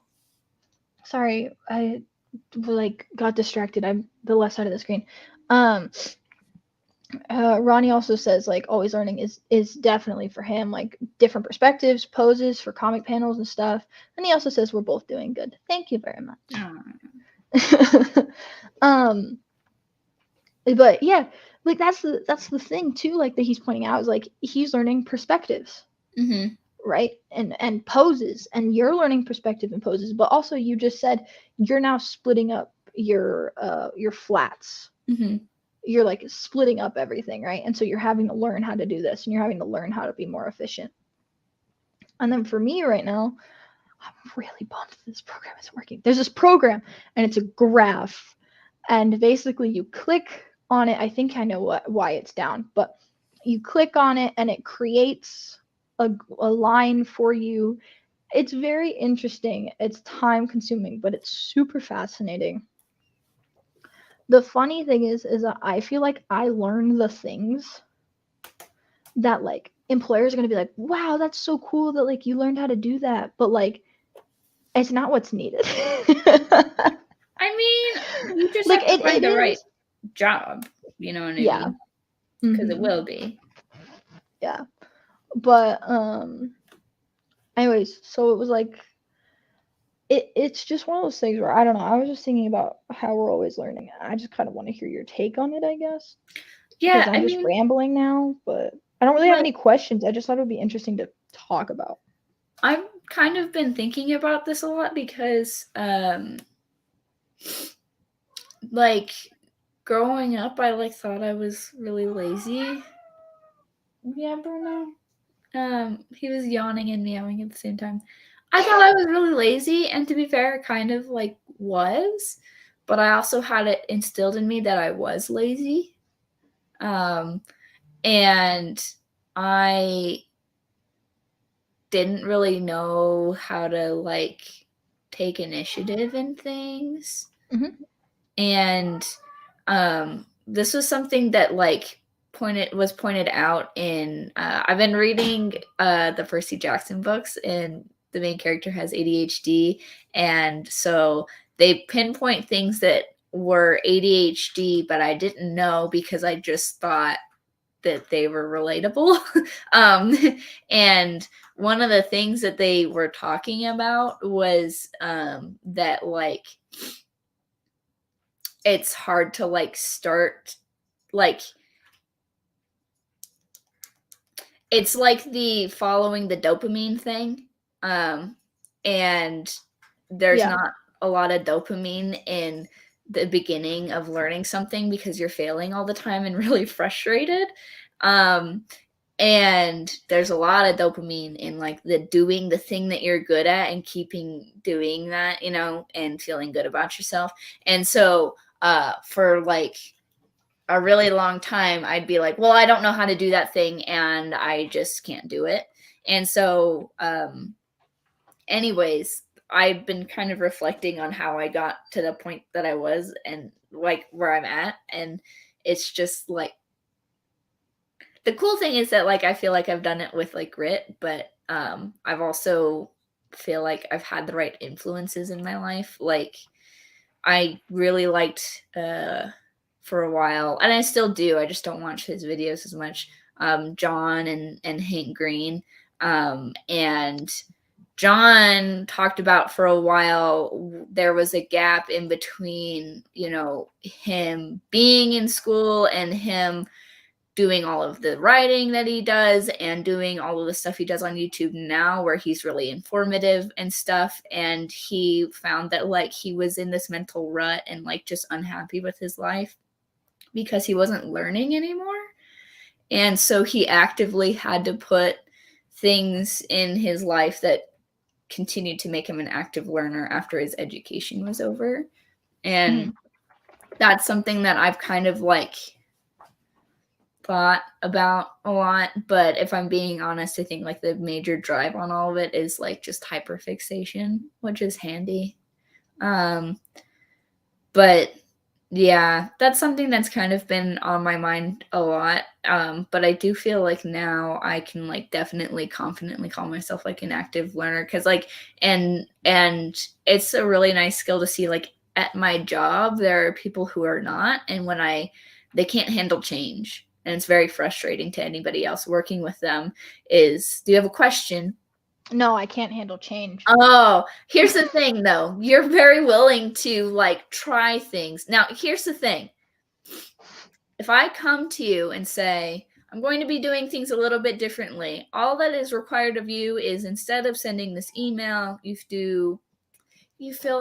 A: sorry, I like got distracted. I'm the left side of the screen. Ronnie also says like always learning is definitely for him, like different perspectives, poses for comic panels and stuff. And he also says we're both doing good. Thank you very much. But yeah, like that's the thing too, like that he's pointing out is like he's learning perspectives.
B: Mhm.
A: Right? And poses, and you're learning perspective and poses, but also you just said you're now splitting up your flats.
B: Mhm.
A: You're like splitting up everything, right? And so you're having to learn how to do this, and you're having to learn how to be more efficient. And then for me right now, I'm really bummed that this program isn't working. There's this program, and it's a graph, and basically you click on it. I think I know why it's down, but you click on it and it creates a line for you. It's very interesting. It's time consuming, but it's super fascinating. The funny thing is that I feel like I learn the things that like employers are going to be like, wow, that's so cool that like you learned how to do that. But like, it's not what's needed.
B: I mean, you just
A: like
B: have to find the right
A: is
B: job. You know what I
A: yeah.
B: mean? Because it
A: Mm-hmm.
B: will be.
A: Yeah. But anyways, so it was like it's just one of those things where I don't know. I was just thinking about how we're always learning. I just kind of want to hear your take on it, I guess, because
B: Yeah,
A: I'm
B: I
A: just
B: mean,
A: rambling now. But I don't really have
B: like,
A: any questions. I just thought it would be interesting to talk about.
B: I've kind of been thinking about this a lot because, like, growing up, I like thought I was really lazy. Yeah, Bruno. He was yawning and meowing at the same time. I thought I was really lazy, and to be fair, kind of like was, but I also had it instilled in me that I was lazy. And I didn't really know how to like take initiative in things.
A: Mm-hmm.
B: And this was something that like pointed out in I've been reading the Percy Jackson books, and the main character has ADHD, and so they pinpoint things that were ADHD, but I didn't know because I just thought that they were relatable. um, and one of the things that they were talking about was that like it's hard to like start like it's like the following the dopamine thing. And there's
A: Yeah.
B: not a lot of dopamine in the beginning of learning something because you're failing all the time and really frustrated. um and there's a lot of dopamine in like the doing the thing that you're good at and keeping doing that, and feeling good about yourself. And so for like a really long time, I'd be like, well, I don't know how to do that thing and I just can't do it. And so anyways, I've been kind of reflecting on how I got to the point that I was and like where I'm at. And it's just like the cool thing is that like I feel like I've done it with like grit, but I've also feel like I've had the right influences in my life. Like I really liked for a while, and I still do. I just don't watch his videos as much. John and Hank Green. And John talked about for a while there was a gap in between, him being in school and him doing all of the writing that he does and doing all of the stuff he does on YouTube now, where he's really informative and stuff. And he found that like he was in this mental rut and like just unhappy with his life because he wasn't learning anymore. And so he actively had to put things in his life that continued to make him an active learner after his education was over. And that's something that I've kind of like thought about a lot. But if I'm being honest, I think like the major drive on all of it is like just hyperfixation, which is handy. But yeah, that's something that's kind of been on my mind a lot. But I do feel like now I can like definitely confidently call myself like an active learner, because like and it's a really nice skill to see like at my job there are people who are not, and when they can't handle change, and it's very frustrating to anybody else working with them. Is, do you have a question?
A: No, I can't handle change.
B: Oh, here's the thing though. You're very willing to like try things. Now, here's the thing. If I come to you and say, I'm going to be doing things a little bit differently, all that is required of you is, instead of sending this email, you fill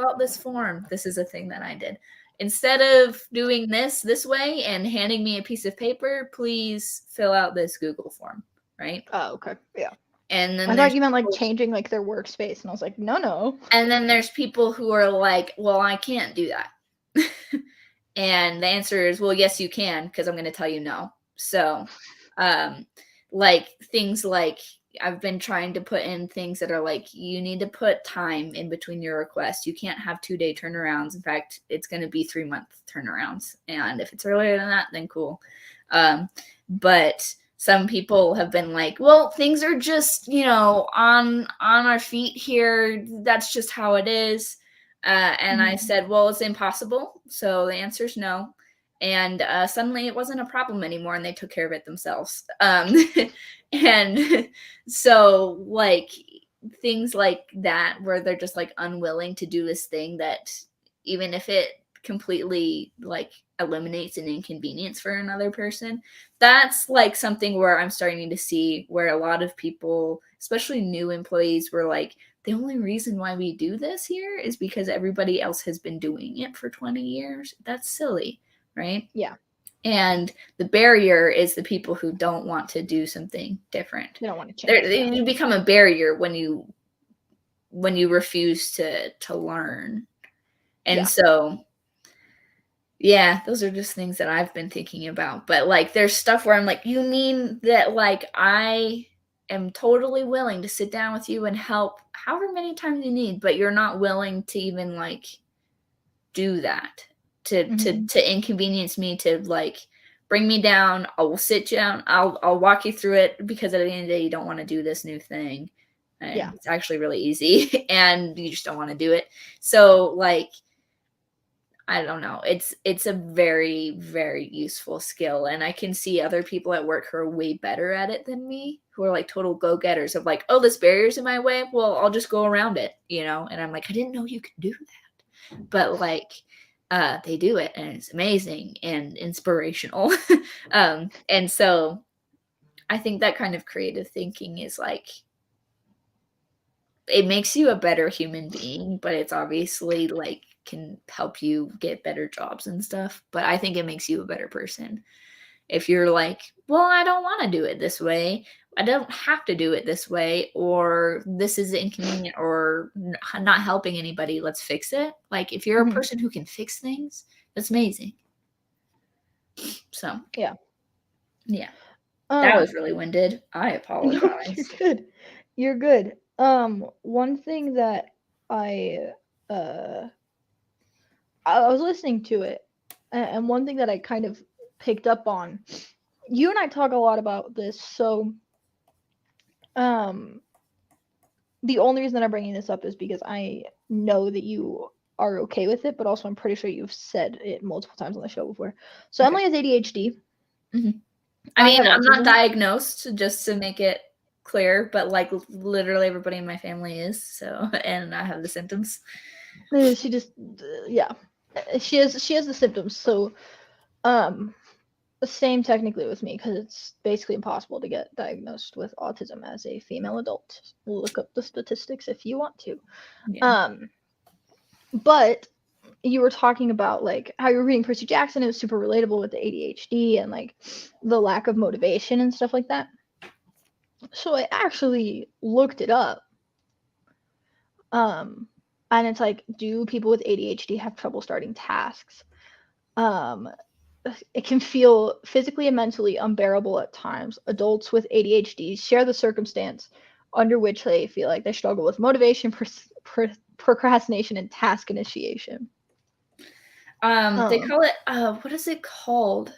B: out this form. This is a thing that I did. Instead of doing this way and handing me a piece of paper, please fill out this Google form, right?
A: Oh, okay. Yeah.
B: And then
A: I thought you meant like changing like their workspace, and I was like, no.
B: And then there's people who are like, well, I can't do that. And the answer is, well, yes, you can, because I'm going to tell you no. So, like things like I've been trying to put in things that are like, you need to put time in between your requests. You can't have 2-day turnarounds. In fact, it's going to be 3-month turnarounds. And if it's earlier than that, then cool. But some people have been like, well, things are just, on our feet here. That's just how it is. And I said, well, it's impossible. So the answer is no. and suddenly it wasn't a problem anymore, and they took care of it themselves. And so like things like that, where they're just like unwilling to do this thing that, even if it completely like eliminates an inconvenience for another person, that's like something where I'm starting to see where a lot of people, especially new employees, were like, the only reason why we do this here is because everybody else has been doing it for 20 years. That's silly, right?
A: Yeah.
B: And the barrier is the people who don't want to do something different.
A: They don't want to change.
B: You become a barrier when you refuse to learn. And so yeah, those are just things that I've been thinking about. But like there's stuff where I'm like, you mean that like I am totally willing to sit down with you and help however many times you need, but you're not willing to even like do that, to inconvenience me, to like bring me down. I will sit down, I'll walk you through it, because at the end of the day you don't want to do this new thing, and it's actually really easy and you just don't want to do it. So like I don't know, it's a very, very useful skill, and I can see other people at work who are way better at it than me, who are like total go-getters of like, oh, this barrier's in my way, well, I'll just go around it, and I'm like, I didn't know you could do that. But like they do it, and it's amazing and inspirational. And so I think that kind of creative thinking is like, it makes you a better human being, but it's obviously like can help you get better jobs and stuff. But I think it makes you a better person if you're like, well, I don't want to do it this way, I don't have to do it this way, or this is inconvenient or not helping anybody, let's fix it. Like if you're a person who can fix things, that's amazing. So yeah, that was really winded. I apologize.
A: You're good. One thing that I was listening to it, and one thing that I kind of picked up on, you and I talk a lot about this, so the only reason that I'm bringing this up is because I know that you are okay with it, but also I'm pretty sure you've said it multiple times on the show before. So Emily has ADHD.
B: I mean, I'm not diagnosed, just to make it clear, but like literally everybody in my family is, so, and I have the symptoms.
A: She just she has the symptoms. So the same technically with me, because it's basically impossible to get diagnosed with autism as a female adult. Look up the statistics if you want to. But you were talking about like how you were reading Percy Jackson. It was super relatable with the ADHD and like the lack of motivation and stuff like that. So I actually looked it up. And it's like, do people with ADHD have trouble starting tasks? It can feel physically and mentally unbearable at times. Adults with ADHD share the circumstance under which they feel like they struggle with motivation, procrastination, and task initiation.
B: They call it, what is it called?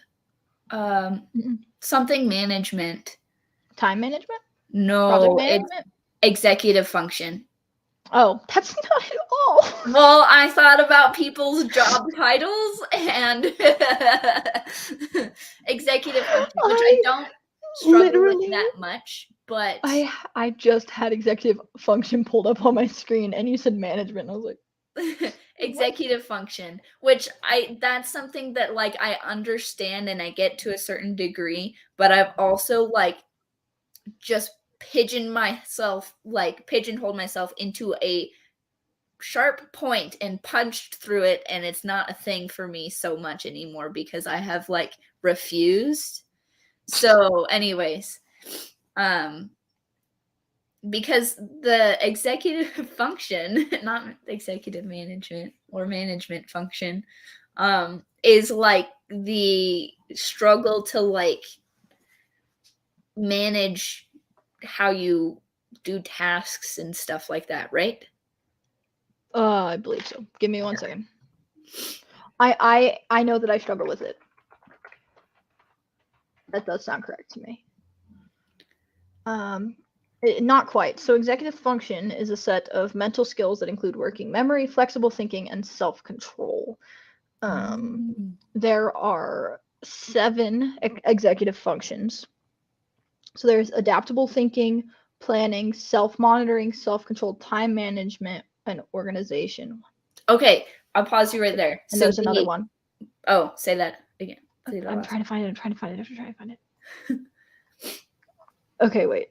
B: Something management.
A: Time management?
B: No, it's executive function.
A: Oh, that's not at all.
B: Well, I thought about people's job titles and executive function, which I don't struggle with that much, but
A: I just had executive function pulled up on my screen, and you said management, and I was like,
B: executive function, which that's something that like I understand and I get to a certain degree, but I've also like just pigeonholed myself into a sharp point and punched through it, and it's not a thing for me so much anymore because I have like refused. So anyways, because the executive function, not executive management or management function, is like the struggle to like manage how you do tasks and stuff like that, right?
A: I believe so. Give me 1 second. I know that I struggle with it. That does sound correct to me. Not quite. So executive function is a set of mental skills that include working memory, flexible thinking, and self-control. There are 7 executive functions. So there's adaptable thinking, planning, self-monitoring, self-control, time management, and organization.
B: Okay, I'll pause you right there.
A: And there's another one.
B: Oh, say that again.
A: I'm trying to find it. Okay, wait.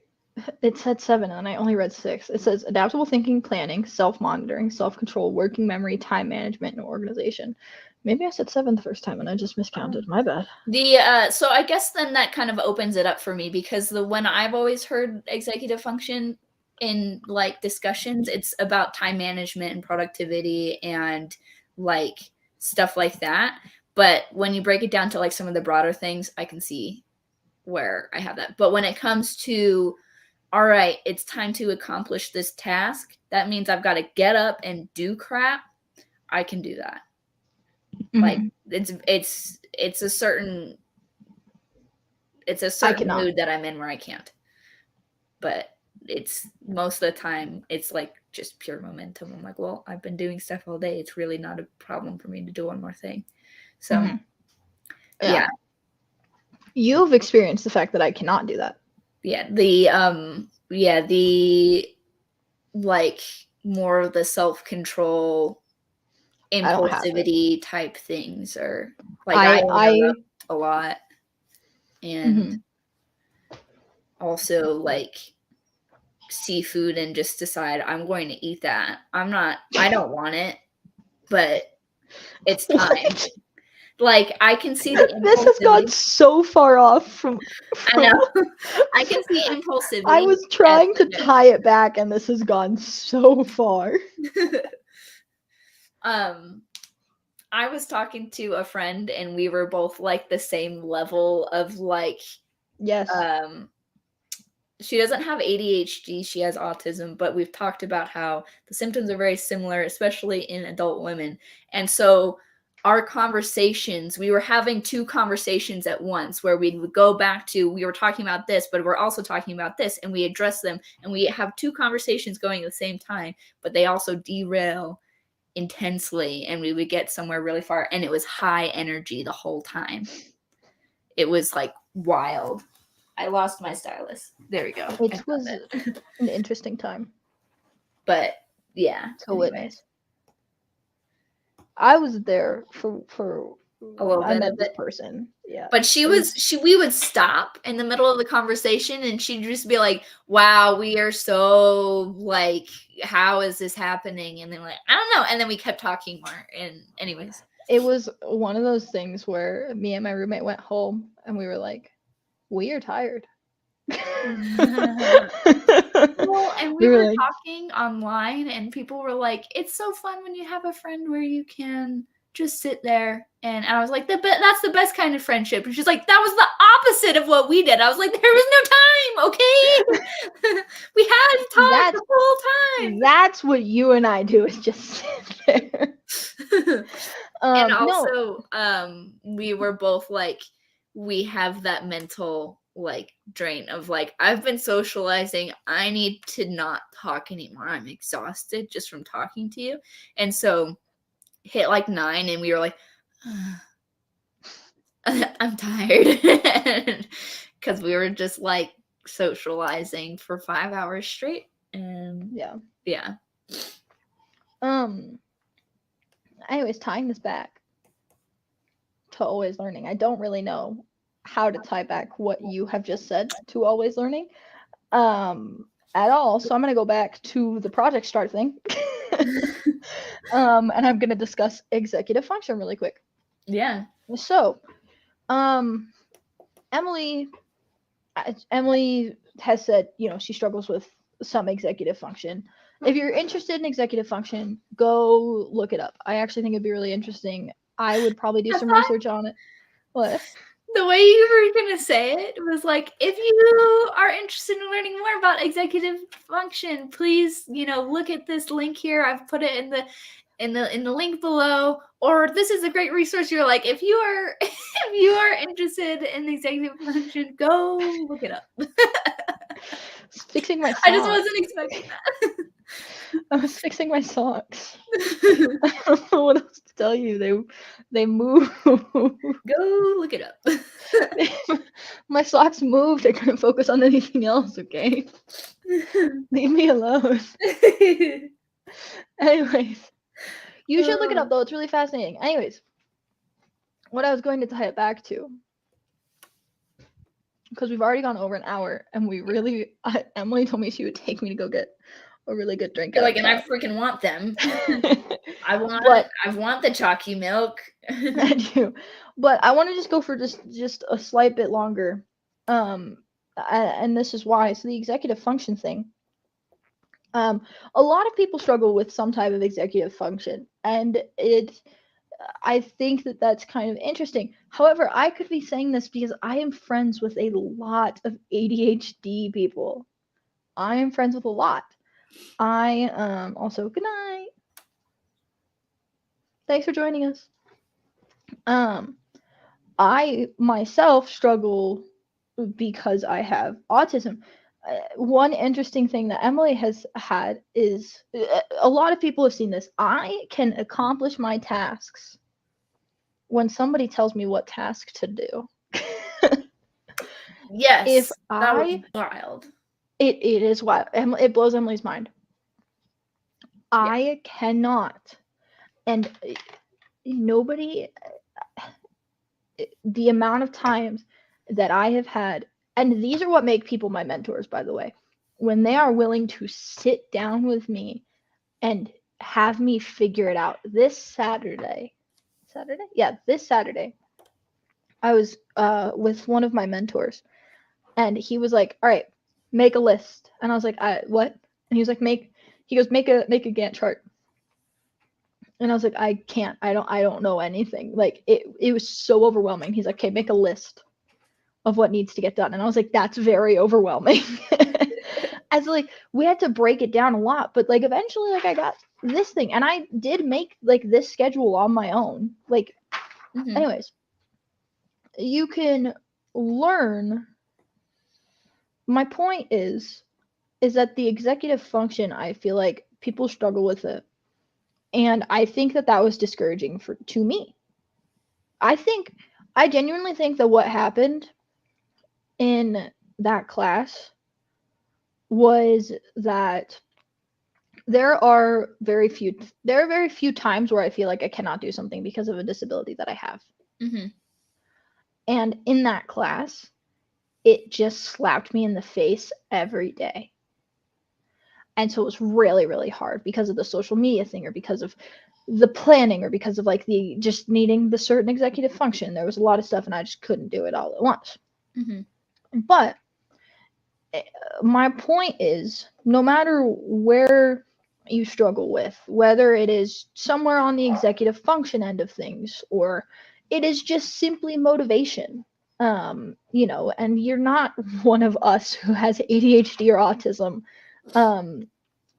A: It said 7 and I only read 6. It says adaptable thinking, planning, self-monitoring, self-control, working memory, time management, and organization. Maybe I said 7 the first time and I just miscounted. My bad.
B: So I guess then that kind of opens it up for me, because when I've always heard executive function in like discussions, it's about time management and productivity and like stuff like that. But when you break it down to like some of the broader things, I can see where I have that. But when it comes to, all right, it's time to accomplish this task, that means I've got to get up and do crap, I can do that. Mm-hmm. Like it's a certain mood that I'm in where I can't. But it's most of the time it's like just pure momentum. I'm like, well, I've been doing stuff all day. It's really not a problem for me to do one more thing. So yeah.
A: You've experienced the fact that I cannot do that.
B: Yeah, the like more of the self-control, impulsivity type things, or like I interrupt a lot, and also like seafood and just decide I'm going to eat that. I don't want it, but it's time. Like I can see the
A: this has gone so far off from
B: I know. I can see impulsivity.
A: I was trying to tie it back and this has gone so far.
B: I was talking to a friend and we were both like the same level of like,
A: yes.
B: She doesn't have ADHD, she has autism, but we've talked about how the symptoms are very similar, especially in adult women. And so our conversations, we were having 2 conversations at once where we would go back to, we were talking about this, but we're also talking about this, and we address them, and we have 2 conversations going at the same time, but they also derail intensely, and we would get somewhere really far, and it was high energy the whole time. It was like wild. I lost my stylus. There we go.
A: It was an interesting time.
B: But yeah.
A: To witness. I was there for
B: a little bit of
A: this person. Yeah.
B: But we would stop in the middle of the conversation and she'd just be like, wow, we are so like, how is this happening? And then like, I don't know. And then we kept talking more. And anyways.
A: It was one of those things where me and my roommate went home and we were like, we are tired.
B: Well, and we were talking online and people were like, it's so fun when you have a friend where you can just sit there. And I was like, that's the best kind of friendship. And she's like, that was the opposite of what we did. I was like, there was no time, okay? We had time the whole time.
A: That's what you and I do, is just sit there.
B: And also, we were both like, we have that mental like drain of like, I've been socializing, I need to not talk anymore, I'm exhausted just from talking to you. And so hit like 9 and we were like, I'm tired, because we were just like socializing for 5 hours straight. And yeah.
A: Anyways, tying this back to always learning, I don't really know how to tie back what you have just said to always learning at all, so I'm going to go back to the project start thing. And I'm going to discuss executive function really quick.
B: Yeah.
A: So Emily has said, she struggles with some executive function. If you're interested in executive function, go look it up. I actually think it'd be really interesting. I would probably do some research on it. What?
B: The way you were going to say it was like, if you are interested in learning more about executive function, please, look at this link here. I've put it in the... in the link below, or this is a great resource. You're like, if you are interested in the executive function, go look it up.
A: Fixing my socks.
B: I just wasn't expecting that.
A: I was fixing my socks. I don't know what else to tell you. They move.
B: Go look it up.
A: My socks moved. I couldn't focus on anything else, okay? Leave me alone. Anyways. You should look it up, though. It's really fascinating. Anyways. What I was going to tie it back to. Because we've already gone over an hour. And we really... Emily told me she would take me to go get a really good drink.
B: Like, and I freaking want them. I want the chalky milk.
A: I do. But I want to just go for just a slight bit longer. And this is why. So the executive function thing. A lot of people struggle with some type of executive function, and I think that that's kind of interesting. However, I could be saying this because I am friends with a lot of ADHD people. I am friends with a lot. I also, good night. Thanks for joining us. I myself struggle because I have autism. One interesting thing that Emily has had is a lot of people have seen this. I can accomplish my tasks when somebody tells me what task to do.
B: Yes,
A: if
B: that was wild.
A: It is wild. It blows Emily's mind. Yeah. I cannot, and nobody. The amount of times that I have had. And these are what make people my mentors, by the way. When they are willing to sit down with me and have me figure it out. This Saturday, I was with one of my mentors. And he was like, all right, make a list. And I was like, what? And he was like, make a Gantt chart. And I was like, I can't. I don't know anything. Like, it was so overwhelming. He's like, okay, make a list of what needs to get done. And I was like, that's very overwhelming. As like, we had to break it down a lot, but like eventually, like, I got this thing, and I did make like this schedule on my own. Like, anyways, you can learn. My point is that the executive function, I feel like people struggle with it. And I think that was discouraging to me. I genuinely think that what happened in that class was that there are very few times where I feel like I cannot do something because of a disability that I have. And in that class, it just slapped me in the face every day. And so it was really, really hard because of the social media thing, or because of the planning, or because of like the just needing the certain executive function. There was a lot of stuff and I just couldn't do it all at once. But my point is, no matter where you struggle with, whether it is somewhere on the executive function end of things, or it is just simply motivation, and you're not one of us who has ADHD or autism,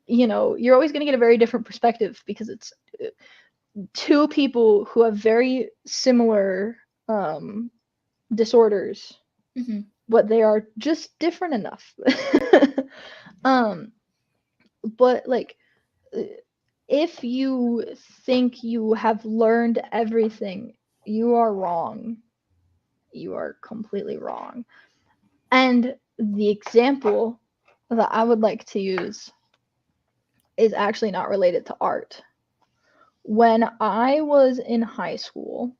A: you're always going to get a very different perspective because it's two people who have very similar disorders, but they are just different enough. But like, if you think you have learned everything, you are wrong. You are completely wrong. And the example that I would like to use is actually not related to art. When I was in high school,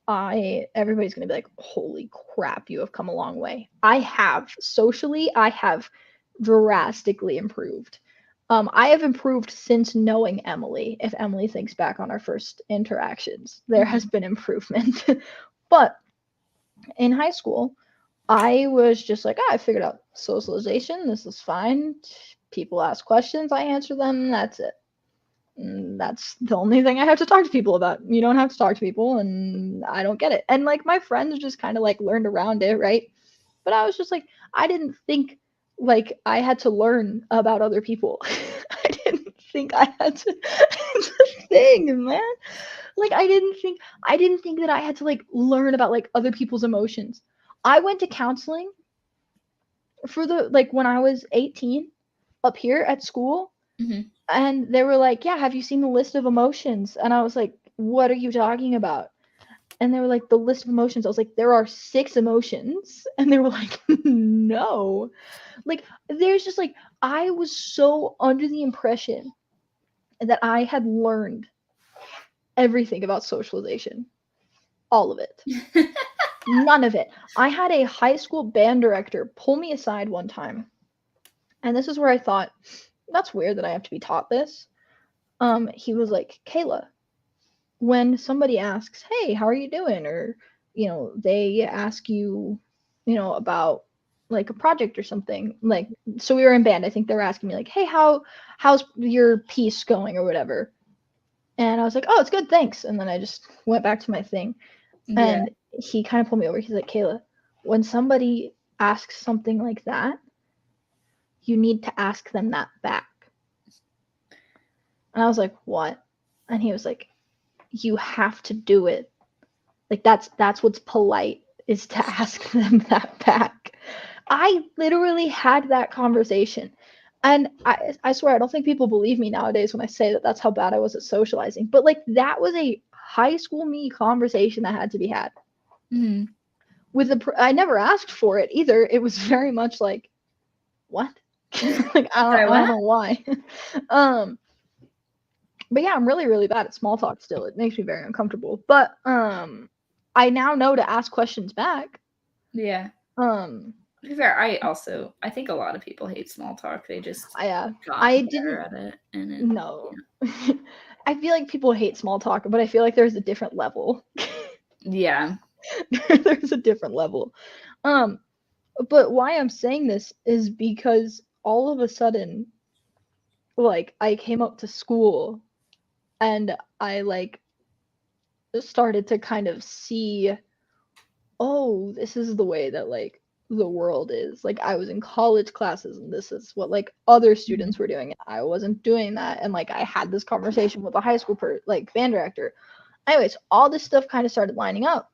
A: everybody's going to be like, holy crap, you have come a long way. I have. Socially, I have drastically improved. I have improved since knowing Emily. If Emily thinks back on our first interactions, there has been improvement. But in high school, I was just like, I figured out socialization. This is fine. People ask questions, I answer them. That's it. That's the only thing I have to talk to people about. You don't have to talk to people, and I don't get it. And like, my friends just kind of like learned around it, right? But I was just like, I didn't think like I had to learn about other people. I didn't think I had to. It's a thing, man. Like I didn't think that I had to like learn about like other people's emotions. I went to counseling for the like when I was 18 up here at school, and they were like, "Yeah, have you seen the list of emotions?" And I was like, "What are you talking about?" And they were like, "The list of emotions." I was like, "There are 6 emotions." And they were like, "No." Like there's just like I was so under the impression that I had learned everything about socialization. All of it. None of it. I had a high school band director pull me aside one time. And this is where I thought, that's weird that I have to be taught this. He was like, "Kayla, when somebody asks, 'Hey, how are you doing?' or, they ask you, about like a project or something, like, so we were in band. I think they were asking me like, 'Hey, how's your piece going?' or whatever." And I was like, "Oh, it's good, thanks." And then I just went back to my thing.
B: Yeah.
A: And he kind of pulled me over. He's like, "Kayla, when somebody asks something like that, you need to ask them that back." And I was like, "What?" And he was like, "You have to do it. Like that's what's polite, is to ask them that back." I literally had that conversation. And I swear, I don't think people believe me nowadays when I say that that's how bad I was at socializing. But like that was a high school me conversation that had to be had. With I never asked for it either. It was very much like, what? Like I don't know why. But yeah, I'm really, really bad at small talk still. It makes me very uncomfortable. But I now know to ask questions back.
B: Yeah. To be fair, I think a lot of people hate small talk. They just
A: I didn't
B: at it. And then,
A: no. I feel like people hate small talk, but I feel like there's a different level.
B: Yeah.
A: There's a different level. But why I'm saying this is because all of a sudden, like, I came up to school and I like started to kind of see, oh, this is the way that like the world is. Like I was in college classes and this is what like other students were doing. I wasn't doing that. And like I had this conversation with a high school like band director. Anyways, all this stuff kind of started lining up.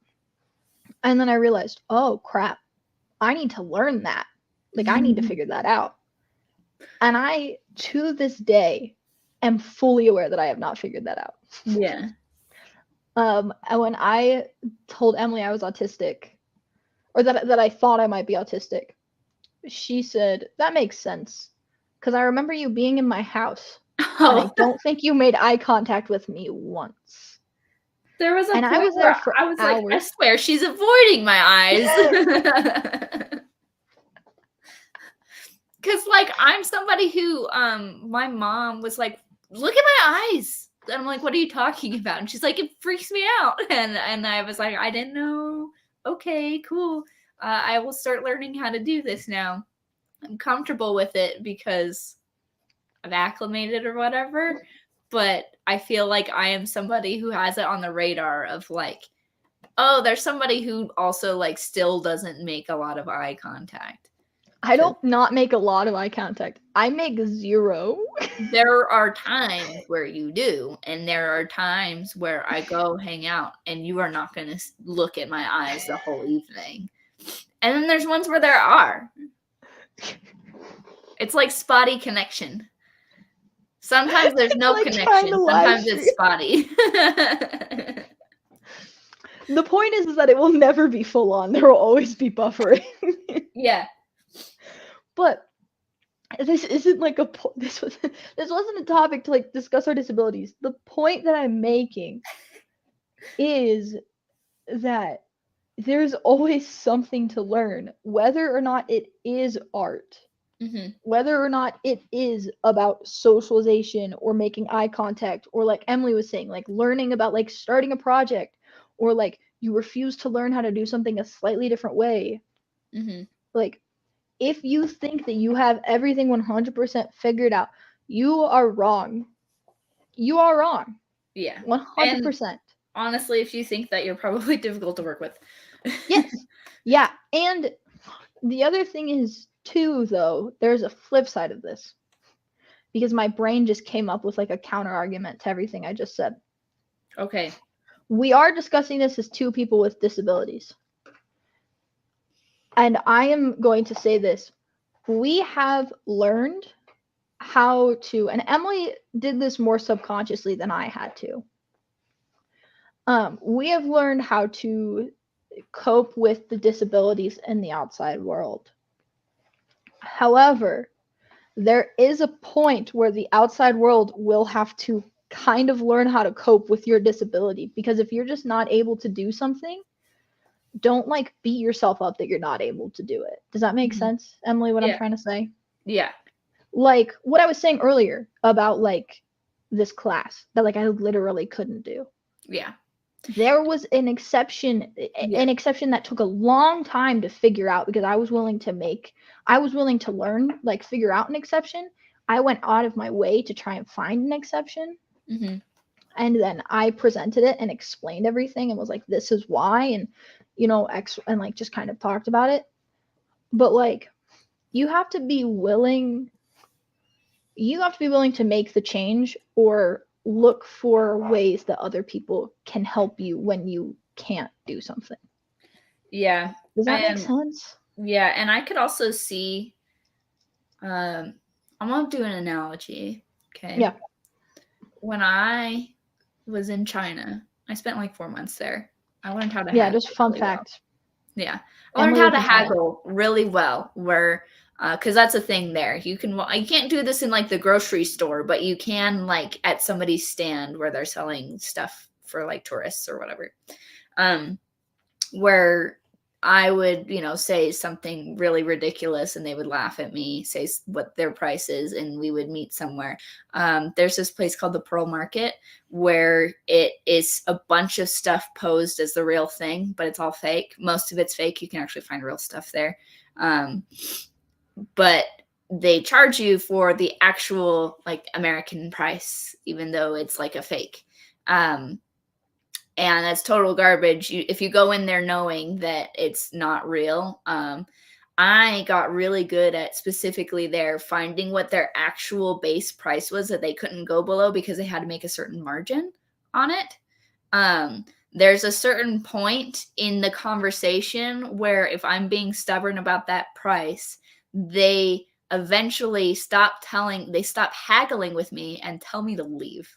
A: And then I realized, oh crap, I need to learn that. Like I need to figure that out. And I, to this day, am fully aware that I have not figured that out.
B: Yeah.
A: And when I told Emily I was autistic, or that I thought I might be autistic, she said, "That makes sense. Because I remember you being in my house, and I don't think you made eye contact with me once."
B: There was a
A: and
B: point
A: I was
B: where
A: there for
B: I was
A: hours.
B: like, I swear she's avoiding my eyes. Because, like, I'm somebody who, my mom was like, "Look at my eyes." And I'm like, "What are you talking about?" And she's like, "It freaks me out." And I was like, "I didn't know. Okay, cool. I will start learning how to do this now. I'm comfortable with it because I've acclimated or whatever." But I feel like I am somebody who has it on the radar of like, oh, there's somebody who also like still doesn't make a lot of eye contact.
A: I don't not make a lot of eye contact. I make 0.
B: There are times where you do, and there are times where I go hang out and you are not going to look at my eyes the whole evening. And then there's ones where there are. It's like spotty connection. Sometimes there's no
A: like
B: connection. Sometimes it's spotty.
A: The point is that it will never be full on. There will always be buffering.
B: Yeah.
A: But this isn't like this wasn't a topic to like discuss our disabilities. The point that I'm making is that there's always something to learn, whether or not it is art, whether or not it is about socialization or making eye contact, or like Emily was saying, like learning about like starting a project, or like you refuse to learn how to do something a slightly different way. Like if you think that you have everything 100% figured out, you are wrong. You are wrong.
B: Yeah.
A: 100%.
B: And honestly, if you think that, you're probably difficult to work with.
A: Yes. Yeah. And the other thing is, too, though, there's a flip side of this. because my brain just came up with like a counter argument to everything I just said.
B: Okay.
A: We are discussing this as two people with disabilities. And I am going to say this. We have learned how to, and Emily did this more subconsciously than I had to. We have learned how to cope with the disabilities in the outside world. However, there is a point where the outside world will have to kind of learn how to cope with your disability, because if you're just not able to do something, don't like beat yourself up that you're not able to do it. Does that make sense, Emily, what I'm trying to say?
B: Yeah.
A: Like what I was saying earlier about like this class that like I literally couldn't do.
B: Yeah.
A: There was an exception that took a long time to figure out, because I was willing to learn, like figure out an exception. I went out of my way to try and find an exception.
B: Mm-hmm.
A: And then I presented it and explained everything and was like, this is why, and and like just kind of talked about it. But like you have to be willing to make the change, or look for ways that other people can help you when you can't do something.
B: Yeah.
A: Does that make sense?
B: Yeah, and I could also see, I'm going to do an analogy, okay?
A: Yeah.
B: When I was in China, I spent like 4 months there. I learned how to
A: haggle. Just fun fact.
B: Well. Yeah. I learned how to haggle really well, where because that's a thing there. You can't do this in like the grocery store, but you can like at somebody's stand where they're selling stuff for like tourists or whatever. Where I would, say something really ridiculous and they would laugh at me, say what their price is, and we would meet somewhere. There's this place called the Pearl Market where it is a bunch of stuff posed as the real thing, but it's all fake. Most of it's fake. You can actually find real stuff there. But they charge you for the actual like American price, even though it's like a fake. And that's total garbage. If you go in there knowing that it's not real, I got really good at specifically there finding what their actual base price was that they couldn't go below because they had to make a certain margin on it. There's a certain point in the conversation where if I'm being stubborn about that price, they eventually stop haggling with me and tell me to leave.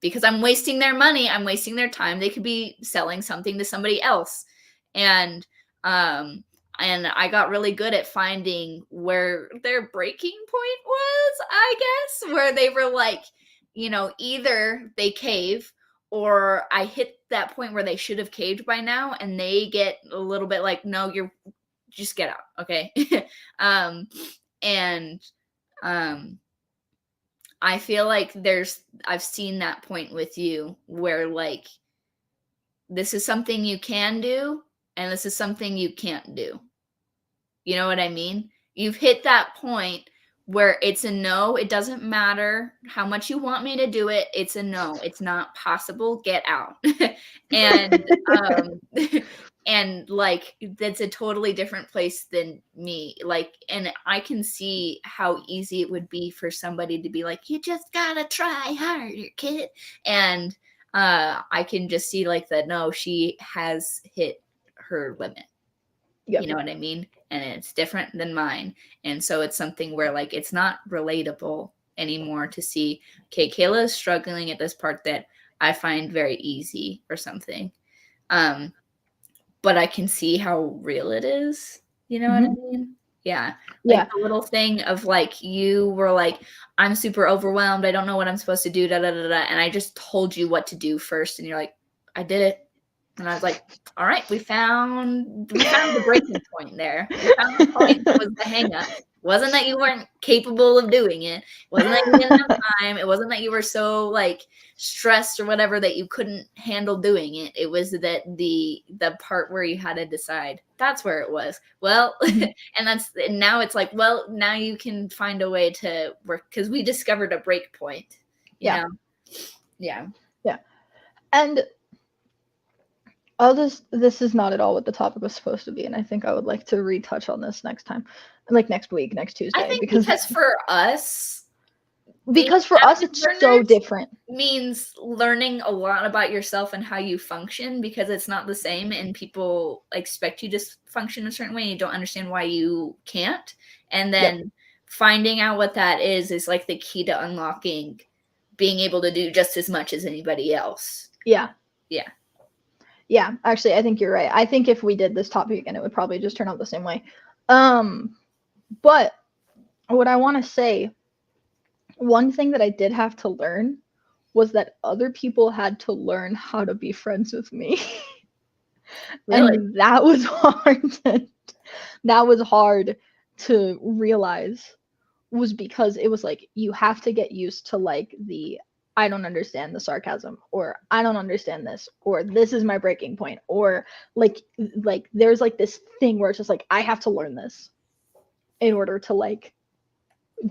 B: Because I'm wasting their money, I'm wasting their time. They could be selling something to somebody else. And I got really good at finding where their breaking point was, I guess, where they were like, either they cave or I hit that point where they should have caved by now, and they get a little bit like, no, you're just get out, okay? I feel like I've seen that point with you where like, this is something you can do and this is something you can't do. You know what I mean? You've hit that point where it's a no. It doesn't matter how much you want me to do it. It's a no. It's not possible. Get out. And like, that's a totally different place than me. Like, and I can see how easy it would be for somebody to be like, you just gotta try harder, kid. And I can just see like that, no, she has hit her limit. Yep. You know what I mean? And it's different than mine. And so it's something where like, it's not relatable anymore to see, okay, Kayla is struggling at this part that I find very easy or something. But I can see how real it is. You know what I mean? Yeah. Like the little thing of like, you were like, I'm super overwhelmed. I don't know what I'm supposed to do. Da, da, da, da. And I just told you what to do first. And you're like, I did it. And I was like, all right, we found the breaking point there. We found the point that was the hang up. It wasn't that you weren't capable of doing it. It wasn't that you didn't have time. It wasn't that you were so like stressed or whatever that you couldn't handle doing it. It was that the part where you had to decide. That's where it was. Well, and now it's like, well, now you can find a way to work, because we discovered a break point. You know? Yeah.
A: And this is not at all what the topic was supposed to be, and I think I would like to retouch on this next time, like next week, next Tuesday.
B: I think because for us,
A: Because for us, it's so different.
B: Means learning a lot about yourself and how you function, because it's not the same, and people expect you to function a certain way and you don't understand why you can't. And then finding out what that is like the key to unlocking being able to do just as much as anybody else.
A: Yeah.
B: Yeah.
A: Yeah, actually, I think you're right. I think if we did this topic again, it would probably just turn out the same way. But what I want to say, one thing that I did have to learn was that other people had to learn how to be friends with me.
B: Really?
A: And that was hard. That was hard to realize, was because it was like you have to get used to like the I don't understand the sarcasm, or I don't understand this, or this is my breaking point, or like there's like this thing where it's just like I have to learn this in order to like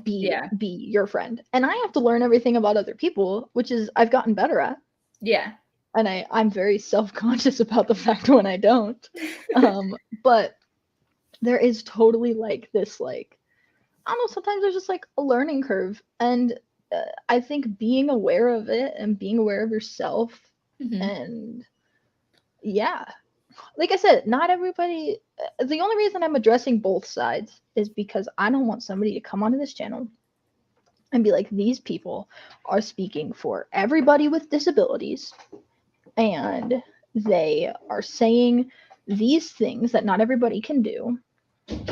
A: be your friend. And I have to learn everything about other people, which is I've gotten better at.
B: Yeah.
A: And I'm very self-conscious about the fact when I don't. But there is totally like this like I don't know, sometimes there's just like a learning curve, and I think being aware of it and being aware of yourself, and yeah, like I said, not everybody. The only reason I'm addressing both sides is because I don't want somebody to come onto this channel and be like, these people are speaking for everybody with disabilities, and they are saying these things that not everybody can do,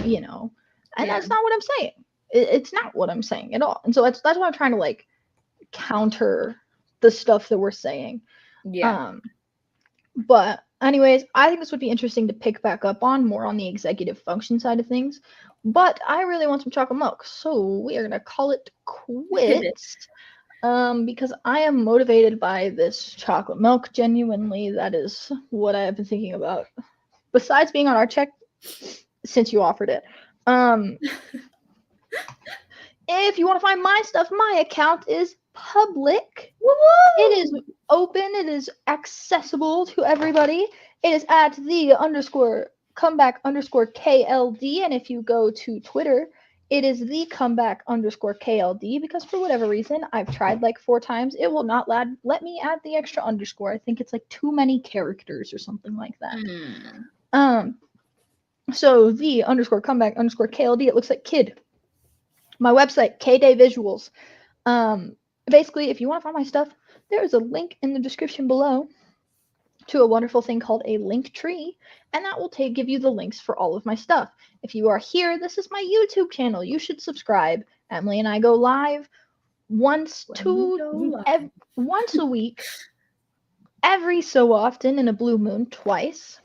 A: you know, and that's not what I'm saying. It's not what I'm saying at all. And so that's why I'm trying to like counter the stuff that we're saying.
B: Yeah.
A: But anyways, I think this would be interesting to pick back up on more on the executive function side of things. But I really want some chocolate milk, so we are gonna call it quits. Because I am motivated by this chocolate milk. Genuinely, that is what I have been thinking about. Besides being on Artcheck, since you offered it. If you want to find my stuff, my account is public.
B: Woo-woo!
A: It is open. It is accessible to everybody. It is at _comeback_KLD. And if you go to Twitter, it is the comeback_KLD, because for whatever reason, I've tried like 4 times. It will not let me add the extra underscore. I think it's like too many characters or something like that. So the _comeback_KLD, it looks like kid. My website, K-Day Visuals. Basically, if you want to find my stuff, there is a link in the description below to a wonderful thing called a link tree, and that will give you the links for all of my stuff. If you are here, this is my YouTube channel. You should subscribe. Emily and I go live once a week, every so often, in a blue moon, twice.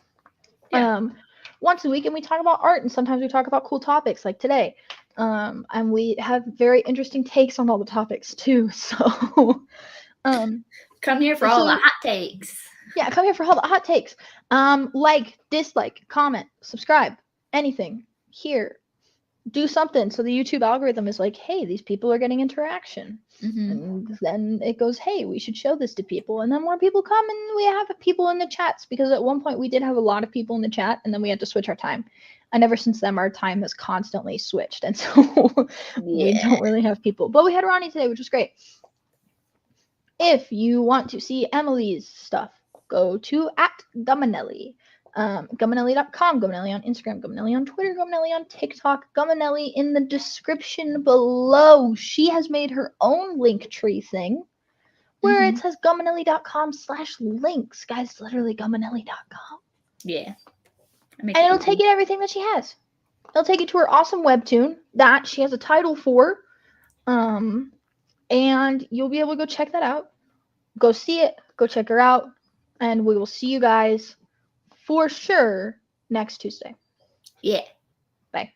A: Once a week, and we talk about art, and sometimes we talk about cool topics like today. And we have very interesting takes on all the topics too. So
B: come here for all the hot takes.
A: Yeah, come here for all the hot takes. Like, dislike, comment, subscribe, anything. Here. Do something so the YouTube algorithm is like, hey, these people are getting interaction. And then it goes, hey, we should show this to people. And then more people come, and we have people in the chats, because at one point we did have a lot of people in the chat, and then we had to switch our time. And ever since then, our time has constantly switched. And so we don't really have people. But we had Ronnie today, which was great. If you want to see Emily's stuff, go to @Guminelli. Guminelli.com, Guminelli on Instagram, Guminelli on Twitter, Guminelli on TikTok, Guminelli in the description below. She has made her own link tree thing where it says Guminelli.com/links. Guys, literally Guminelli.com.
B: Yeah.
A: And it'll take you to everything that she has. It'll take you to her awesome webtoon that she has a title for. And you'll be able to go check that out. Go see it. Go check her out. And we will see you guys for sure next Tuesday.
B: Yeah.
A: Bye.